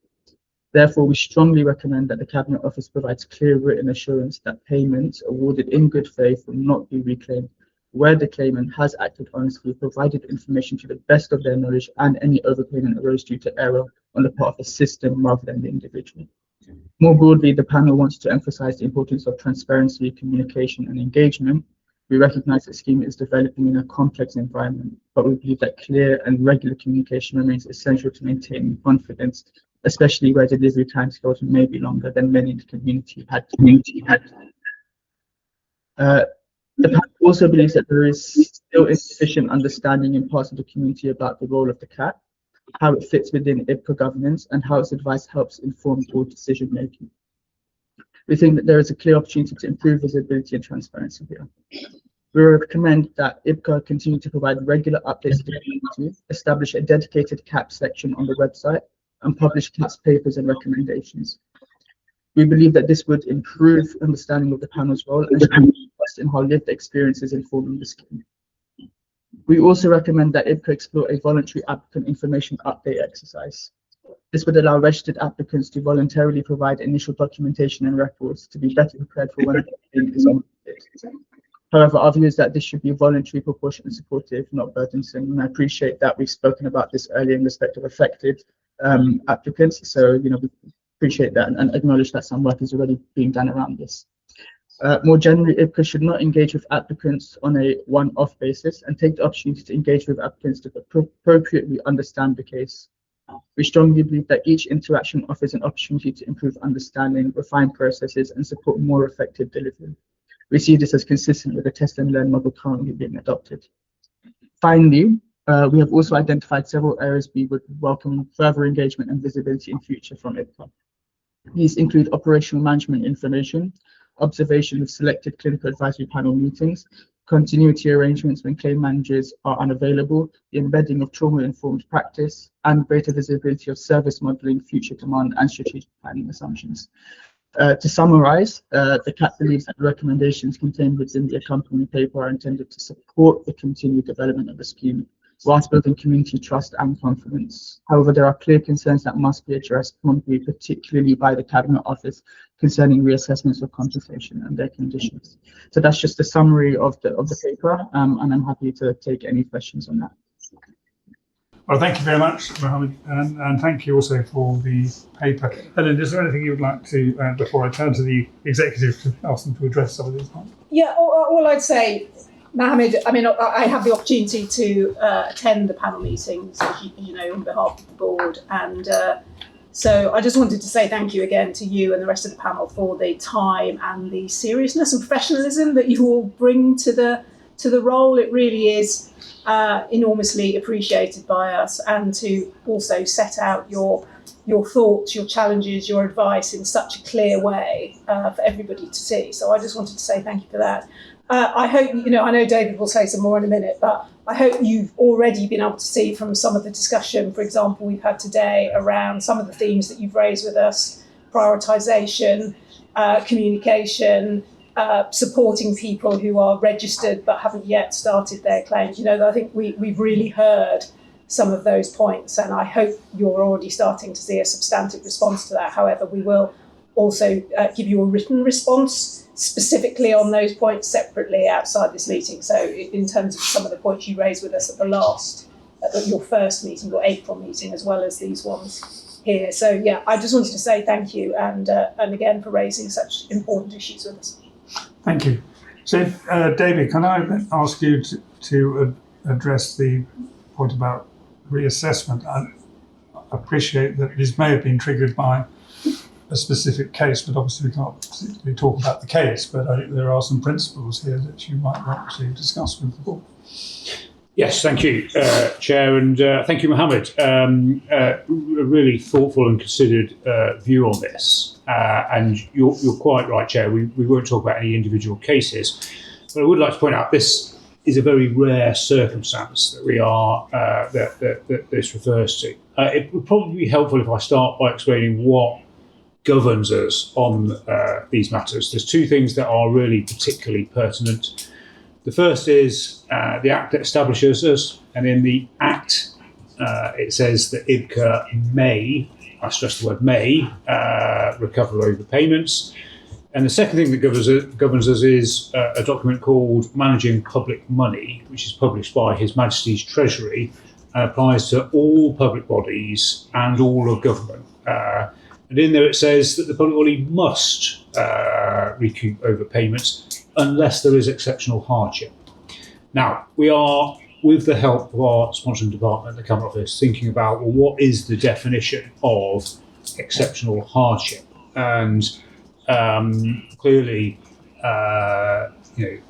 Therefore, we strongly recommend that the Cabinet Office provides clear written assurance that payments awarded in good faith will not be reclaimed, where the claimant has acted honestly, provided information to the best of their knowledge, and any overpayment arose due to error on the part of the system rather than the individual. More broadly, the panel wants to emphasize the importance of transparency, communication, and engagement. We recognize the scheme is developing in a complex environment, but we believe that clear and regular communication remains essential to maintaining confidence, especially where delivery timescales may be longer than many in the community had. The panel also believes that there is still insufficient understanding in parts of the community about the role of the CAT, how it fits within IBCA governance, and how its advice helps inform board decision making. We think that there is a clear opportunity to improve visibility and transparency here. We recommend that IBCA continue to provide regular updates to the community, establish a dedicated CAP section on the website, and publish CAP's papers and recommendations. We believe that this would improve understanding of the panel's role and trust in how lived experiences informing the scheme. We also recommend that IBCA explore a voluntary applicant information update exercise. This would allow registered applicants to voluntarily provide initial documentation and records to be better prepared for when the is on. However, our view is that this should be voluntary, proportionate, and supportive, not burdensome. And I appreciate that we've spoken about this earlier in respect of affected applicants. So, we appreciate that and acknowledge that some work is already being done around this. More generally, IBCA should not engage with applicants on a one-off basis and take the opportunity to engage with applicants to appropriately understand the case. We strongly believe that each interaction offers an opportunity to improve understanding, refine processes, and support more effective delivery. We see this as consistent with the test and learn model currently being adopted. Finally, we have also identified several areas we would welcome further engagement and visibility in future from IBCA. These include operational management information, observation of selected clinical advisory panel meetings, continuity arrangements when claim managers are unavailable, the embedding of trauma-informed practice, and greater visibility of service modelling, future demand, and strategic planning assumptions. To summarize, the CAT believes that the recommendations contained within the accompanying paper are intended to support the continued development of the scheme, whilst building community trust and confidence. However, there are clear concerns that must be addressed promptly, particularly by the Cabinet Office, concerning reassessments of compensation and their conditions. So that's just a summary of the paper, and I'm happy to take any questions on that.
Well, thank you very much, Mohammed, and thank you also for the paper. Helen, is there anything you would like to add before I turn to the executive to ask them to address some of these points?
Yeah, all I'd say, Mohammed, I have the opportunity to attend the panel meetings, as you know, on behalf of the board, and so I just wanted to say thank you again to you and the rest of the panel for the time and the seriousness and professionalism that you all bring to the role. It really is enormously appreciated by us, and to also set out your thoughts, your challenges, your advice in such a clear way for everybody to see. So I just wanted to say thank you for that. I hope, I know David will say some more in a minute, but I hope you've already been able to see from some of the discussion, for example, we've had today around some of the themes that you've raised with us: prioritisation, communication, supporting people who are registered but haven't yet started their claims. I think we've really heard some of those points, and I hope you're already starting to see a substantive response to that. However, we will also give you a written response specifically on those points separately outside this meeting. So in terms of some of the points you raised with us at your first meeting, your April meeting, as well as these ones here. So yeah, I just wanted to say thank you, and again for raising such important issues with us.
Thank you. So, David, can I ask you to address the point about reassessment? I appreciate that this may have been triggered by a specific case, but obviously we can't particularly talk about the case, but there are some principles here that you might want to discuss with the board.
Yes, thank you, Chair, and thank you, Mohammed. A really thoughtful and considered view on this. And you're quite right, Chair. We won't talk about any individual cases, but I would like to point out this is a very rare circumstance that we are that this refers to. It would probably be helpful if I start by explaining what governs us on these matters. There's two things that are really particularly pertinent. The first is the Act that establishes us, and in the Act it says that IBCA may, I stress the word may, recover overpayments. And the second thing that governs us is a document called Managing Public Money, which is published by His Majesty's Treasury and applies to all public bodies and all of government. And in there it says that the public body must recoup overpayments unless there is exceptional hardship. Now, we are, with the help of our sponsoring department, the Cabinet Office, thinking about, well, what is the definition of exceptional hardship? And clearly, in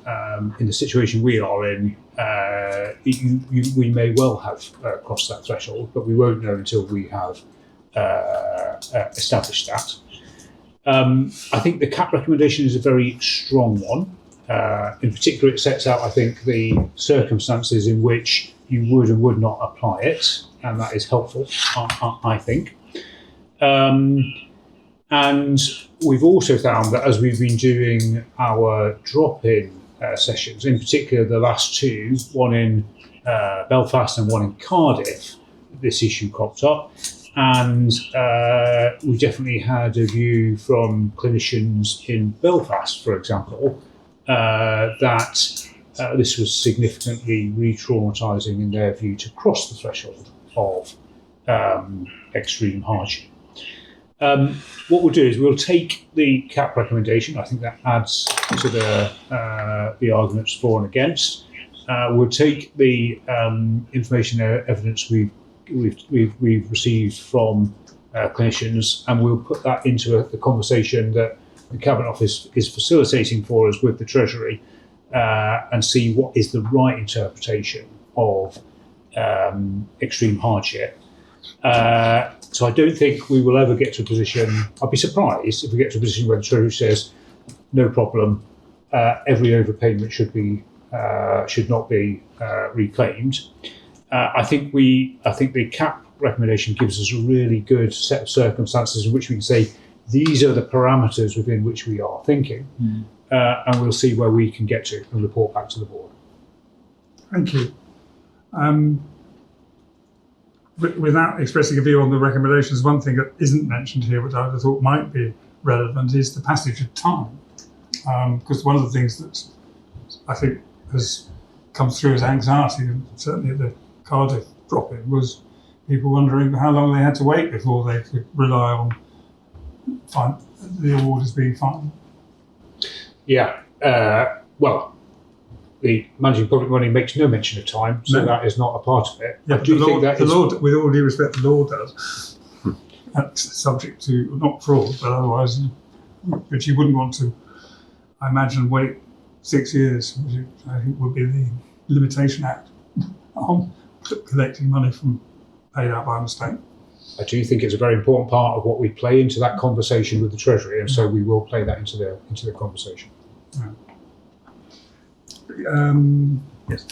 the situation we are in, we may well have crossed that threshold, but we won't know until we have established that. I think the CAP recommendation is a very strong one. In particular, it sets out, I think, the circumstances in which you would and would not apply it, and that is helpful, I think. And we've also found that as we've been doing our drop-in sessions, in particular the last two, one in Belfast and one in Cardiff, this issue cropped up. And we definitely had a view from clinicians in Belfast, for example, that this was significantly re-traumatising in their view to cross the threshold of extreme hardship. What we'll do is we'll take the CAP recommendation. I think that adds to the arguments for and against. We'll take the information evidence we've received from clinicians, and we'll put that into the conversation that the Cabinet Office is facilitating for us with the Treasury, and see what is the right interpretation of extreme hardship. So I don't think we will ever get to a position, I'd be surprised if we get to a position where the Treasury says, no problem, every overpayment should not be reclaimed. I think the CAP recommendation gives us a really good set of circumstances in which we can say, these are the parameters within which we are thinking, and we'll see where we can get to and report back to the board.
Thank you. Without expressing a view on the recommendations, one thing that isn't mentioned here, which I thought might be relevant, is the passage of time. Because one of the things that I think has come through as anxiety, and certainly at the Cardiff drop-in, was people wondering how long they had to wait before they could rely on the award as being final.
Yeah, well, the Managing Public Money makes no mention of time, so that is not a part of it.
Yeah, the law, with all due respect, the law does. That's subject to, not fraud, but otherwise, but you wouldn't want to, I imagine, wait 6 years, which I think would be the Limitation Act on collecting money from paid out by mistake.
I do think it's a very important part of what we play into that conversation with the Treasury, and so we will play that into the conversation.
Yeah. Yes.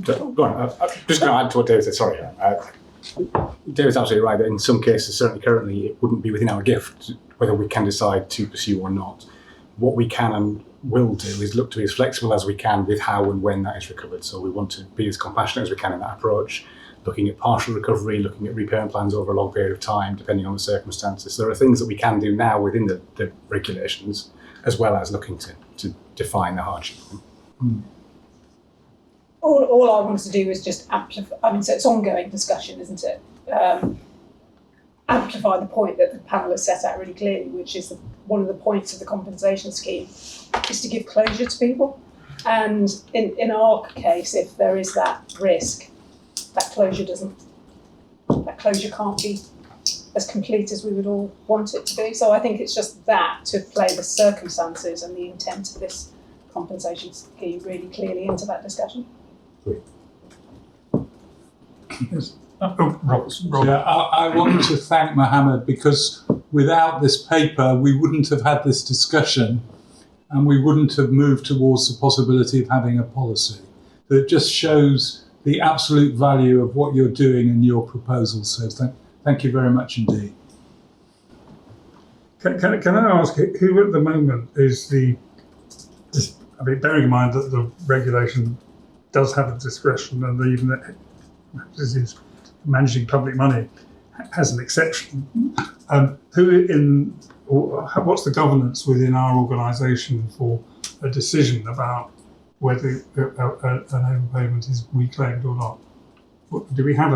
Go on. I'm just going to add to what David said. Sorry. David's absolutely right that in some cases, certainly currently, it wouldn't be within our gift whether we can decide to pursue or not. What we can and will do is look to be as flexible as we can with how and when that is recovered. So we want to be as compassionate as we can in that approach, looking at partial recovery, looking at repayment plans over a long period of time, depending on the circumstances. There are things that we can do now within the regulations, as well as looking to define the hardship.
All I wanted to do was just amplify, I mean, so it's ongoing discussion, isn't it? Amplify the point that the panel has set out really clearly, which is one of the points of the compensation scheme is to give closure to people. And in our case, if there is that risk, that closure can't be as complete as we would all want it to be. So I think it's just that, to play the circumstances and the intent of this compensation scheme really clearly into that discussion.
Yes.
Yeah, I want to thank Mohammed, because without this paper we wouldn't have had this discussion, and we wouldn't have moved towards the possibility of having a policy. That just shows the absolute value of what you're doing and your proposal. So thank you very much indeed.
Can I ask who at the moment is bearing in mind that the regulation does have a discretion, and even that this is managing public money has an exception. What's the governance within our organisation for a decision about whether an overpayment is reclaimed or not? Do we have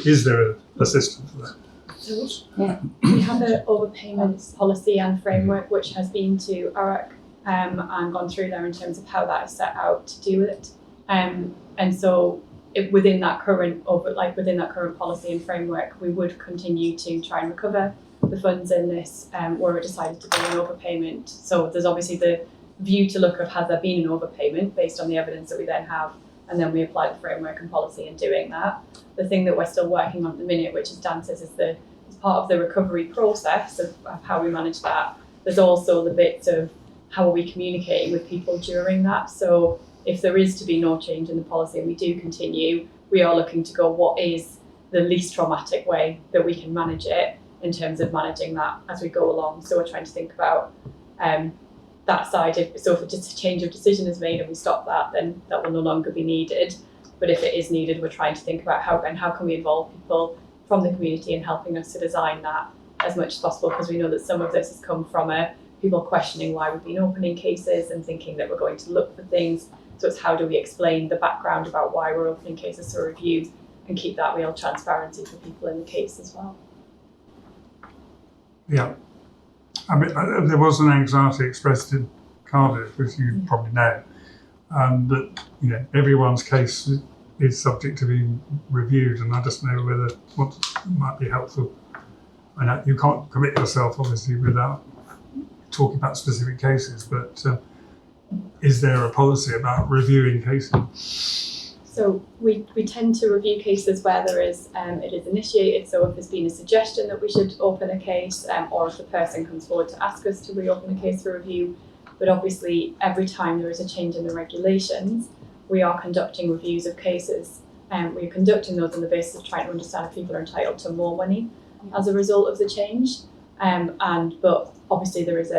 is there a system for that?
We have an overpayments policy and framework which has been to URAC and gone through there in terms of how that is set out to do it. And so within that current policy and framework, we would continue to try and recover the funds in this were it decided to be an overpayment. So there's obviously the view to look of has there been an overpayment based on the evidence that we then have, and then we apply the framework and policy in doing that. The thing that we're still working on at the minute, which as Dan says, is part of the recovery process of how we manage that. There's also the bits of how are we communicating with people during that. So if there is to be no change in the policy and we do continue, we are looking to go what is the least traumatic way that we can manage it in terms of managing that as we go along. So we're trying to think about that side. So if just a change of decision is made and we stop that, then that will no longer be needed. But if it is needed, we're trying to think about how can we involve people from the community in helping us to design that as much as possible, because we know that some of this has come from people questioning why we've been opening cases and thinking that we're going to look for things. So it's how do we explain the background about why we're opening cases to review and keep that real transparency for people in the case as well.
Yeah, there was an anxiety expressed in Cardiff, as you probably know, that everyone's case is subject to being reviewed, and I just know whether what might be helpful. I know you can't commit yourself, obviously, without talking about specific cases, but is there a policy about reviewing cases?
So we tend to review cases where there is it is initiated. So if there's been a suggestion that we should open a case, or if the person comes forward to ask us to reopen a case for review. But obviously, every time there is a change in the regulations, we are conducting reviews of cases, and we're conducting those on the basis of trying to understand if people are entitled to more money as a result of the change. But obviously, there is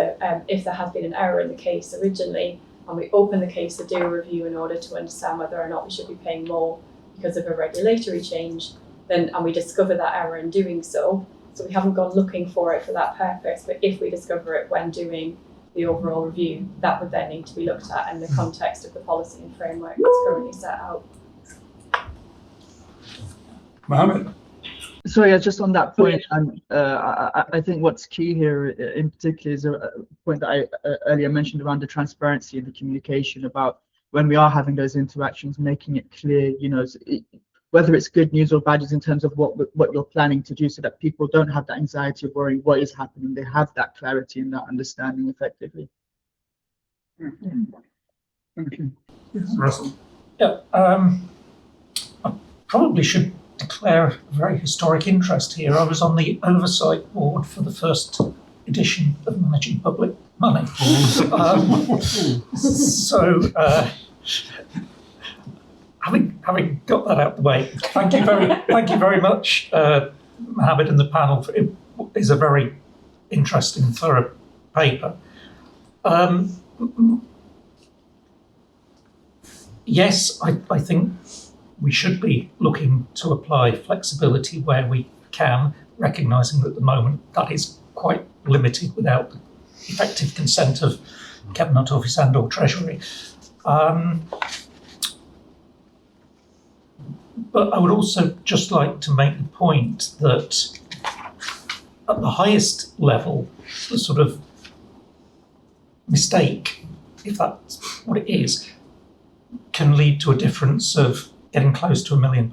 if there has been an error in the case originally, and we open the case to do a review in order to understand whether or not we should be paying more because of a regulatory change, and we discover that error in doing so. So we haven't gone looking for it for that purpose, but if we discover it when doing the overall review, that would then need to be looked at in the context of the policy and framework that's currently set out.
Mohammed?
So yeah, just on that point, and I think what's key here in particular is a point that I earlier mentioned around the transparency and the communication about when we are having those interactions, making it clear, whether it's good news or bad news in terms of what you're planning to do, so that people don't have that anxiety of worrying what is happening. They have that clarity and that understanding effectively.
Thank you. Yes, Russell.
Yeah, I probably should declare a very historic interest here. I was on the oversight board for the first edition of Managing Public Money. Having got that out the way, thank you very much, Mohammed and the panel. It is a very interesting, thorough paper. Yes, I think we should be looking to apply flexibility where we can, recognising that at the moment that is quite limited without the effective consent of Cabinet Office and or Treasury. But I would also just like to make the point that at the highest level, the sort of mistake, if that's what it is, can lead to a difference of getting close to £1 million.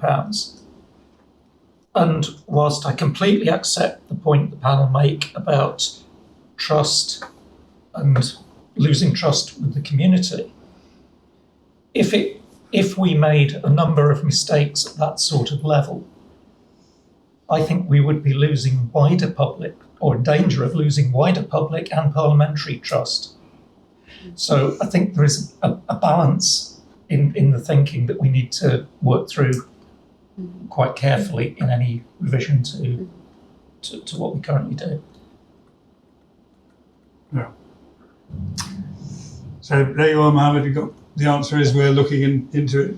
And whilst I completely accept the point the panel make about trust and losing trust with the community, if we made a number of mistakes at that sort of level, I think we would be losing wider public, or in danger of losing wider public and parliamentary trust. So I think there is a balance in the thinking that we need to work through quite carefully in any revision to what we currently do.
Yeah. So there you are, Mohammed. You got the answer is we're looking into it,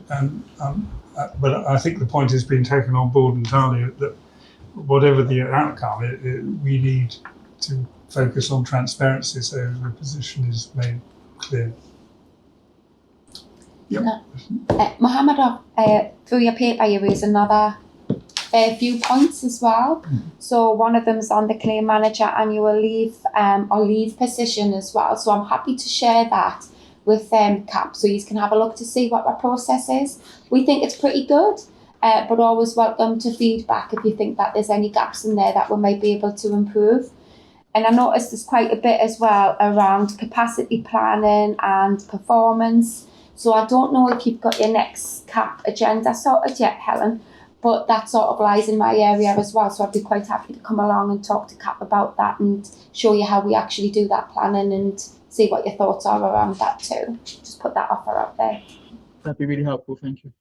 but I think the point has been taken on board entirely that whatever the outcome, we need to focus on transparency so the position is made clear. Yep.
Mohammed, through your paper you raised another fair few points as well. So one of them is on the claim manager annual leave or leave position as well. So I'm happy to share that with CAP so you can have a look to see what our process is. We think it's pretty good, but always welcome to feedback if you think that there's any gaps in there that we might be able to improve. And I noticed there's quite a bit as well around capacity planning and performance. So I don't know if you've got your next CAP agenda sorted yet, Helen, but that sort of lies in my area as well. So I'd be quite happy to come along and talk to CAP about that and show you how we actually do that planning and see what your thoughts are around that too. Just put that offer out there.
That'd be really helpful, thank you.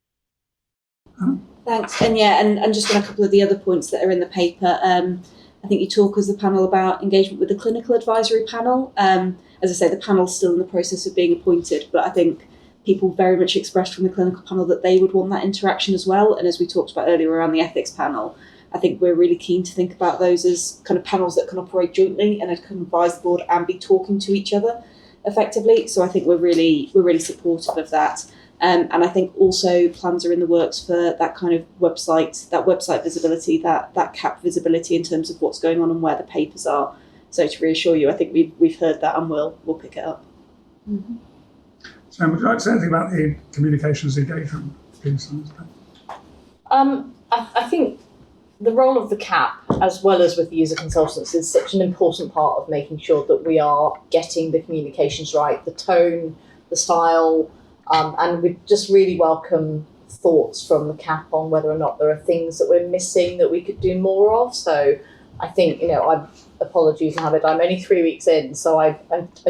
Thanks. And yeah, and just on a couple of the other points that are in the paper, I think you talk as the panel about engagement with the clinical advisory panel. As I say, the panel's still in the process of being appointed, but I think people very much expressed from the clinical panel that they would want that interaction as well. And as we talked about earlier around the ethics panel, I think we're really keen to think about those as kind of panels that can operate jointly and can advise the board and be talking to each other effectively. So I think we're really supportive of that. And I think also plans are in the works for that kind of website visibility, that CAP visibility in terms of what's going on and where the papers are. So to reassure you, I think we've heard that and we'll pick it up.
Mm-hmm.
So would you like to say anything about the communications engagement piece?
I think the role of the CAP, as well as with the user consultants, is such an important part of making sure that we are getting the communications right, the tone, the style, and we just really welcome thoughts from the CAP on whether or not there are things that we're missing that we could do more of. So I think, apologies, Mohammed, I'm only 3 weeks in, so I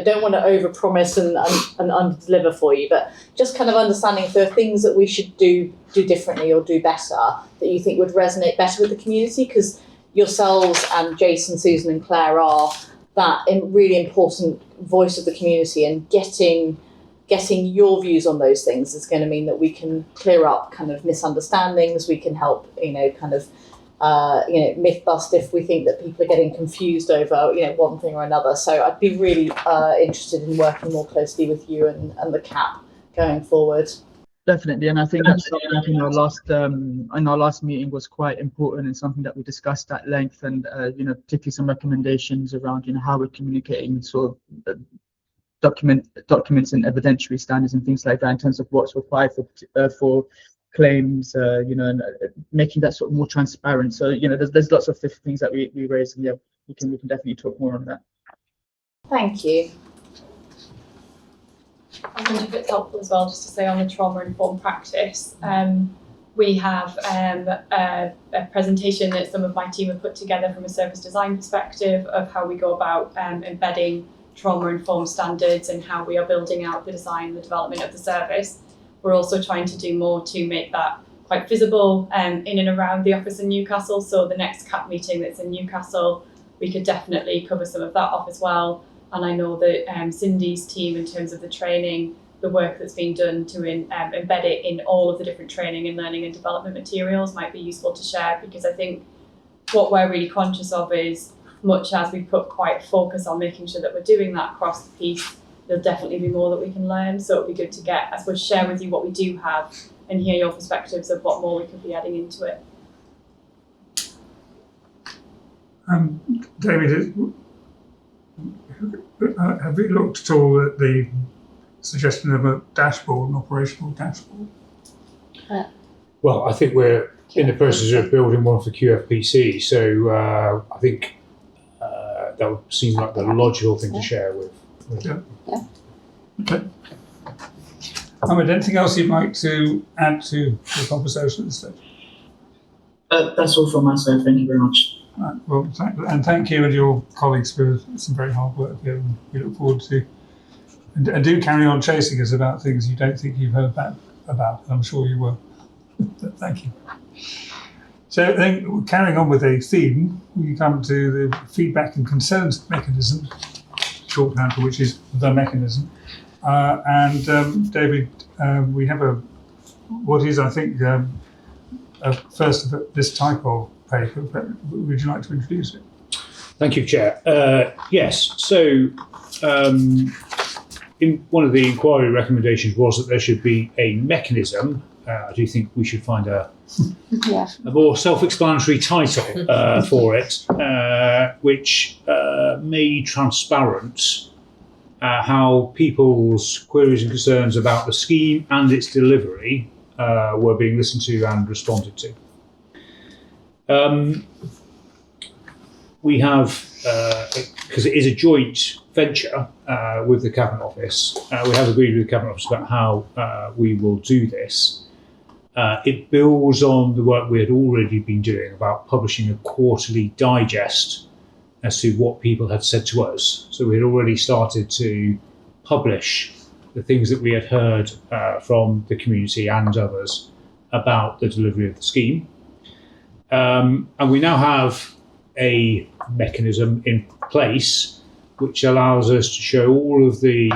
don't want to overpromise and under-deliver for you, but just kind of understanding if there are things that we should do differently or do better that you think would resonate better with the community, because yourselves and Jason, Susan and Claire are that really important voice of the community, and getting your views on those things is going to mean that we can clear up kind of misunderstandings, we can help, myth bust if we think that people are getting confused over, one thing or another. So I'd be really interested in working more closely with you and the CAP going forward.
Definitely, and I think that's something in our last meeting was quite important and something that we discussed at length, and particularly some recommendations around how we're communicating sort of documents and evidentiary standards and things like that in terms of what's required for claims, and making that sort of more transparent. So there's lots of things that we raised, and we can definitely talk more on that.
Thank you.
I think if it's helpful as well, just to say on the trauma-informed practice, we have a presentation that some of my team have put together from a service design perspective of how we go about embedding trauma-informed standards and how we are building out the design, the development of the service. We're also trying to do more to make that quite visible in and around the office in Newcastle. So the next CAP meeting that's in Newcastle, we could definitely cover some of that off as well. And I know that Cindy's team, in terms of the training, the work that's been done to embed it in all of the different training and learning and development materials might be useful to share, because I think what we're really conscious of is, much as we put quite focus on making sure that we're doing that across the piece, there'll definitely be more that we can learn. So it'd be good to get, I suppose, share with you what we do have and hear your perspectives of what more we could be adding into it.
David, have we looked at all at the suggestion of a dashboard, an operational dashboard?
Well, I think we're in the process of building one for QFPC, so I think that would seem like the logical thing to share with.
Yeah. Okay. Anything else you'd like to add to the conversation at this stage?
That's all from my side. Thank you very much.
Right. Well, thank you and your colleagues for some very hard work here. And we look forward to And do carry on chasing us about things you don't think you've heard back about. I'm sure you will. But thank you. So then, carrying on with a theme, we come to the feedback and concerns mechanism, shorthand for which is the mechanism. David, we have what is, I think, a first of this type of paper. Would you like to introduce it?
Thank you, Chair. Yes, so in one of the inquiry recommendations was that there should be a mechanism. I do think we should find a more self-explanatory title for it, which made transparent how people's queries and concerns about the scheme and its delivery were being listened to and responded to. We have, because it is a joint venture with the Cabinet Office, we have agreed with the Cabinet Office about how we will do this. It builds on the work we had already been doing about publishing a quarterly digest as to what people had said to us. So we had already started to publish the things that we had heard from the community and others about the delivery of the scheme. And we now have a mechanism in place which allows us to show all of the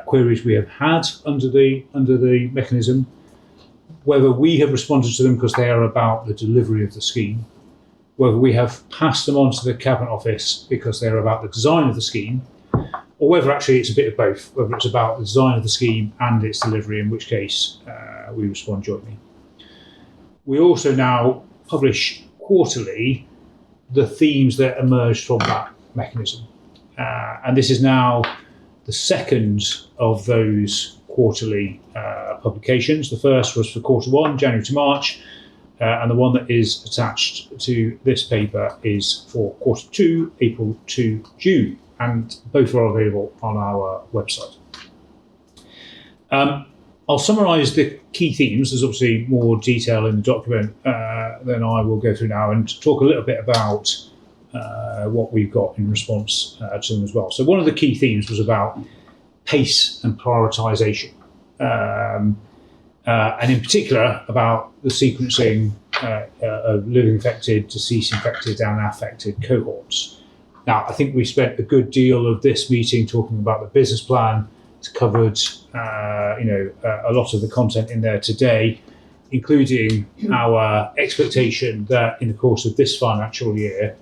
queries we have had under the mechanism, whether we have responded to them because they are about the delivery of the scheme, whether we have passed them on to the Cabinet Office because they're about the design of the scheme, or whether actually it's a bit of both, whether it's about the design of the scheme and its delivery, in which case we respond jointly. We also now publish quarterly the themes that emerged from that mechanism. And this is now the second of those quarterly publications. The first was for quarter one, January to March, and the one that is attached to this paper is for quarter two, April to June, and both are available on our website. I'll summarise the key themes. There's obviously more detail in the document than I will go through now, and talk a little bit about what we've got in response to them as well. So one of the key themes was about pace and prioritisation, and in particular about the sequencing of living infected, deceased infected and affected cohorts. Now, I think we spent a good deal of this meeting talking about the business plan. It's covered a lot of the content in there today, including our expectation that in the course of this financial year,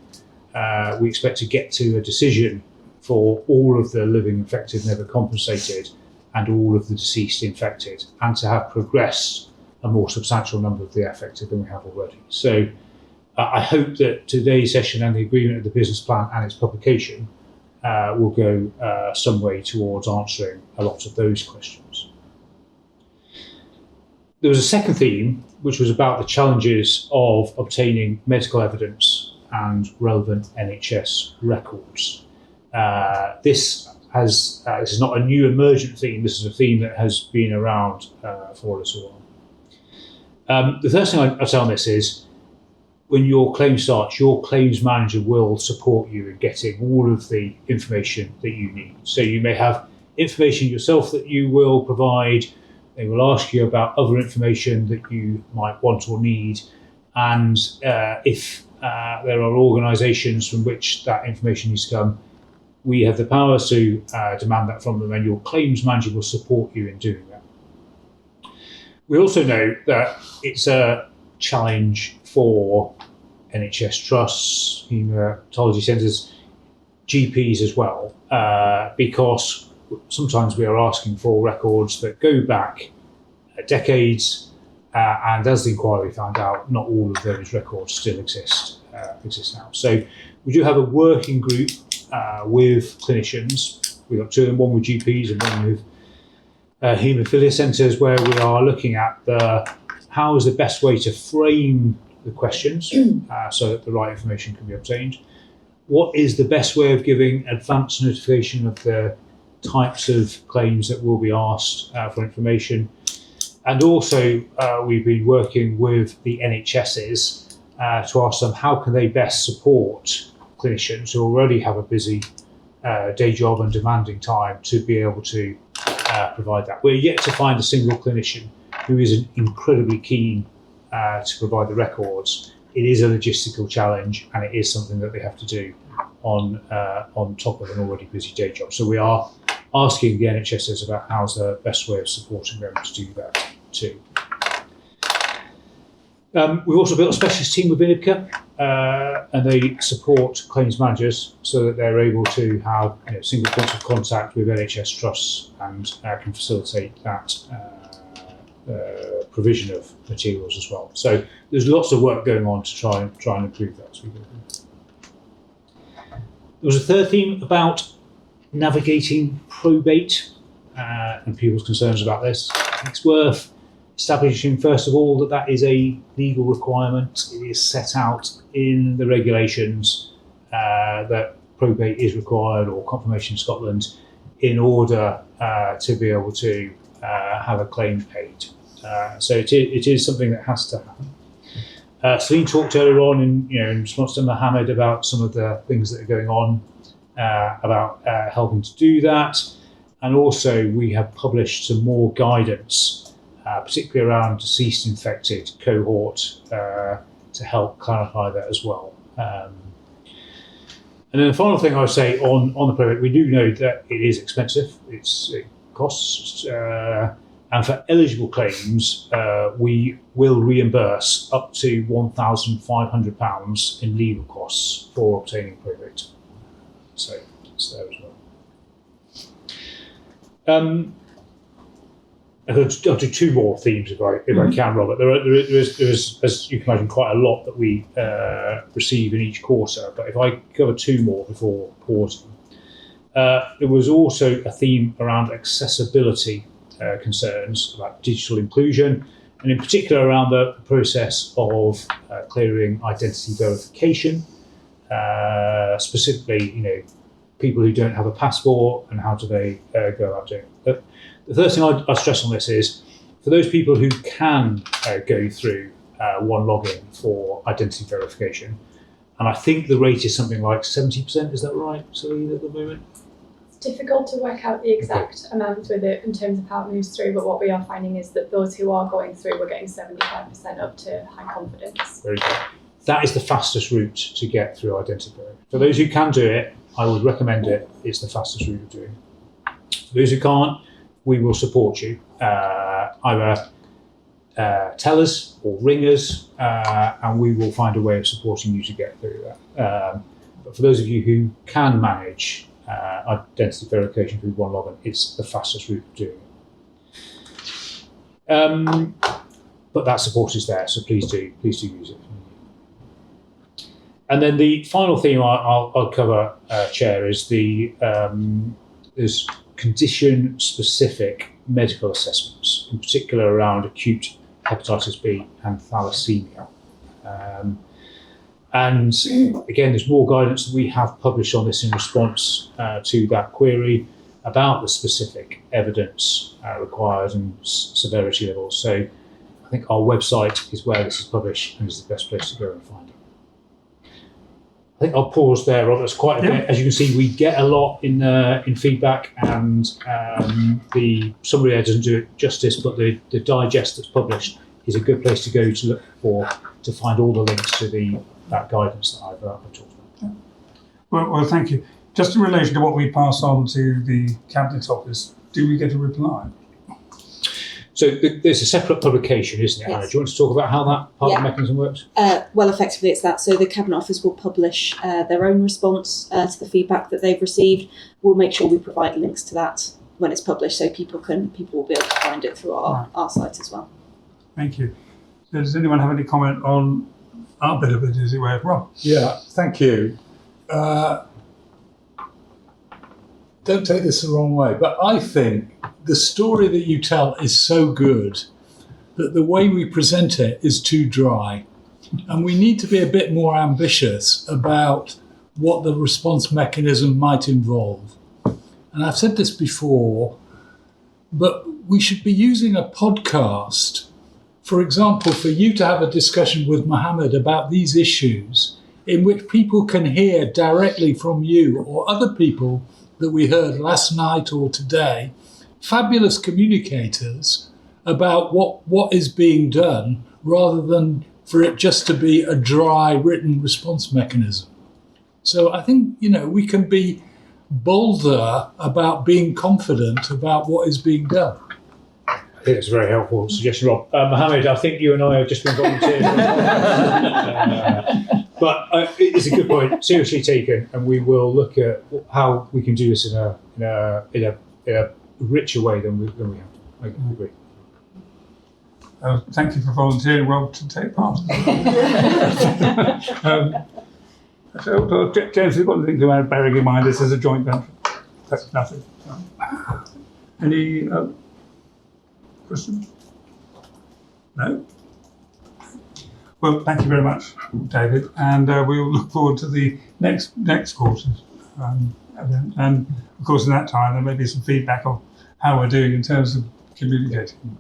we expect to get to a decision for all of the living infected never compensated and all of the deceased infected, and to have progressed a more substantial number of the affected than we have already. So I hope that today's session and the agreement of the business plan and its publication will go some way towards answering a lot of those questions. There was a second theme, which was about the challenges of obtaining medical evidence and relevant NHS records. This is not a new emergent theme. This is a theme that has been around for a little while. The first thing I'll say on this is, when your claim starts, your claims manager will support you in getting all of the information that you need. So you may have information yourself that you will provide. They will ask you about other information that you might want or need. And if there are organisations from which that information needs to come, we have the power to demand that from them, and your claims manager will support you in doing that. We also know that it's a challenge for NHS trusts, haematology centres, GPs as well, because sometimes we are asking for records that go back decades, and as the inquiry found out, not all of those records still exist now. So we do have a working group with clinicians. We've got two of them, one with GPs and one with haemophilia centres, where we are looking at how is the best way to frame the questions so that the right information can be obtained. What is the best way of giving advance notification of the types of claims that will be asked for information? And also we've been working with the NHSs to ask them how can they best support clinicians who already have a busy day job and demanding time to be able to provide that. We're yet to find a single clinician who isn't incredibly keen to provide the records. It is a logistical challenge, and it is something that they have to do on top of an already busy day job. So we are asking the NHSs about how's the best way of supporting them to do that too. We've also built a specialist team within IBCA, and they support claims managers so that they're able to have single points of contact with NHS trusts and can facilitate that provision of materials as well. So there's lots of work going on to try and improve that as we go through. There was a third theme about navigating probate and people's concerns about this. I think it's worth establishing, first of all, that that is a legal requirement. It is set out in the regulations that probate is required, or confirmation in Scotland, in order to be able to have a claim paid. So it is something that has to happen. Celine talked earlier on in response to Mohammed about some of the things that are going on about helping to do that. And also we have published some more guidance, particularly around deceased infected cohort, to help clarify that as well. And then the final thing I would say on the probate, we do know that it is expensive. It costs, and for eligible claims, we will reimburse up to £1,500 in legal costs for obtaining probate. So it's there as well. I'll do two more themes if I can, Robert. There is, as you can imagine, quite a lot that we receive in each quarter. But if I cover two more before pausing, there was also a theme around accessibility concerns about digital inclusion, and in particular around the process of clearing identity verification. Specifically, people who don't have a passport, and how do they go about doing it. The first thing I stress on this is, for those people who can go through one login for identity verification, and I think the rate is something like 70%, is that right, Celine, at the moment?
It's difficult to work out the exact amount with it in terms of how it moves through, but what we are finding is that those who are going through, we're getting 75% up to high confidence.
Very good. That is the fastest route to get through identity verification. For those who can do it, I would recommend it. It's the fastest route of doing it. For those who can't, we will support you. Either tell us or ring us, and we will find a way of supporting you to get through that. But for those of you who can manage identity verification through one login, it's the fastest route of doing it. But that support is there, so please do use it. And then the final theme I'll cover, Chair, is is condition-specific medical assessments, in particular around acute hepatitis B and thalassemia. And again, there's more guidance that we have published on this in response to that query about the specific evidence required and severity levels. So I think our website is where this is published and is the best place to go and find it. I think I'll pause there, Robert. It's quite a bit. As you can see, we get a lot in feedback, and the summary there doesn't do it justice, but the digest that's published is a good place to go to look for, to find all the links to that guidance that I've talked about.
Well, thank you. Just in relation to what we pass on to the Cabinet Office, do we get a reply?
So there's a separate publication, isn't it, Hannah? Do you want to talk about how that part of the mechanism works?
Well, effectively it's that. So the Cabinet Office will publish their own response to the feedback that they've received. We'll make sure we provide links to that when it's published, so people will be able to find it through our site as well.
Thank you. So does anyone have any comment on our bit of it, as it were? Rob?
Yeah, thank you. Don't take this the wrong way, but I think the story that you tell is so good that the way we present it is too dry. And we need to be a bit more ambitious about what the response mechanism might involve. And I've said this before, but we should be using a podcast, for example, for you to have a discussion with Mohammed about these issues, in which people can hear directly from you or other people that we heard last night or today, fabulous communicators about what is being done, rather than for it just to be a dry written response mechanism. So I think, we can be bolder about being confident about what is being done.
I think it's a very helpful suggestion, Rob. Mohammed, I think you and I have just been volunteered. But it's a good point, seriously taken, and we will look at how we can do this in a richer way than we have. I agree.
Thank you for volunteering, Rob, to take part. James, you've got anything to add, bearing in mind this is a joint venture? That's nothing. Any questions? No? Well, thank you very much, David, and we'll look forward to the next quarter's event. And of course, in that time, there may be some feedback on how we're doing in terms of communicating.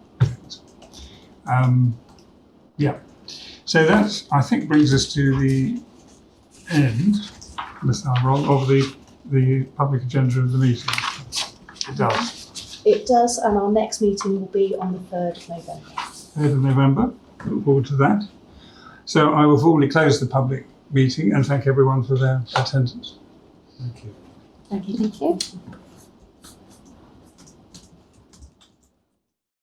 So that, I think, brings us to the end, unless I'm wrong, of the public agenda of the meeting. It does.
It does, and our next meeting will be on the 3rd of November.
3rd of November. Look forward to that. So I will formally close the public meeting and thank everyone for their attendance. Thank you.
Thank you.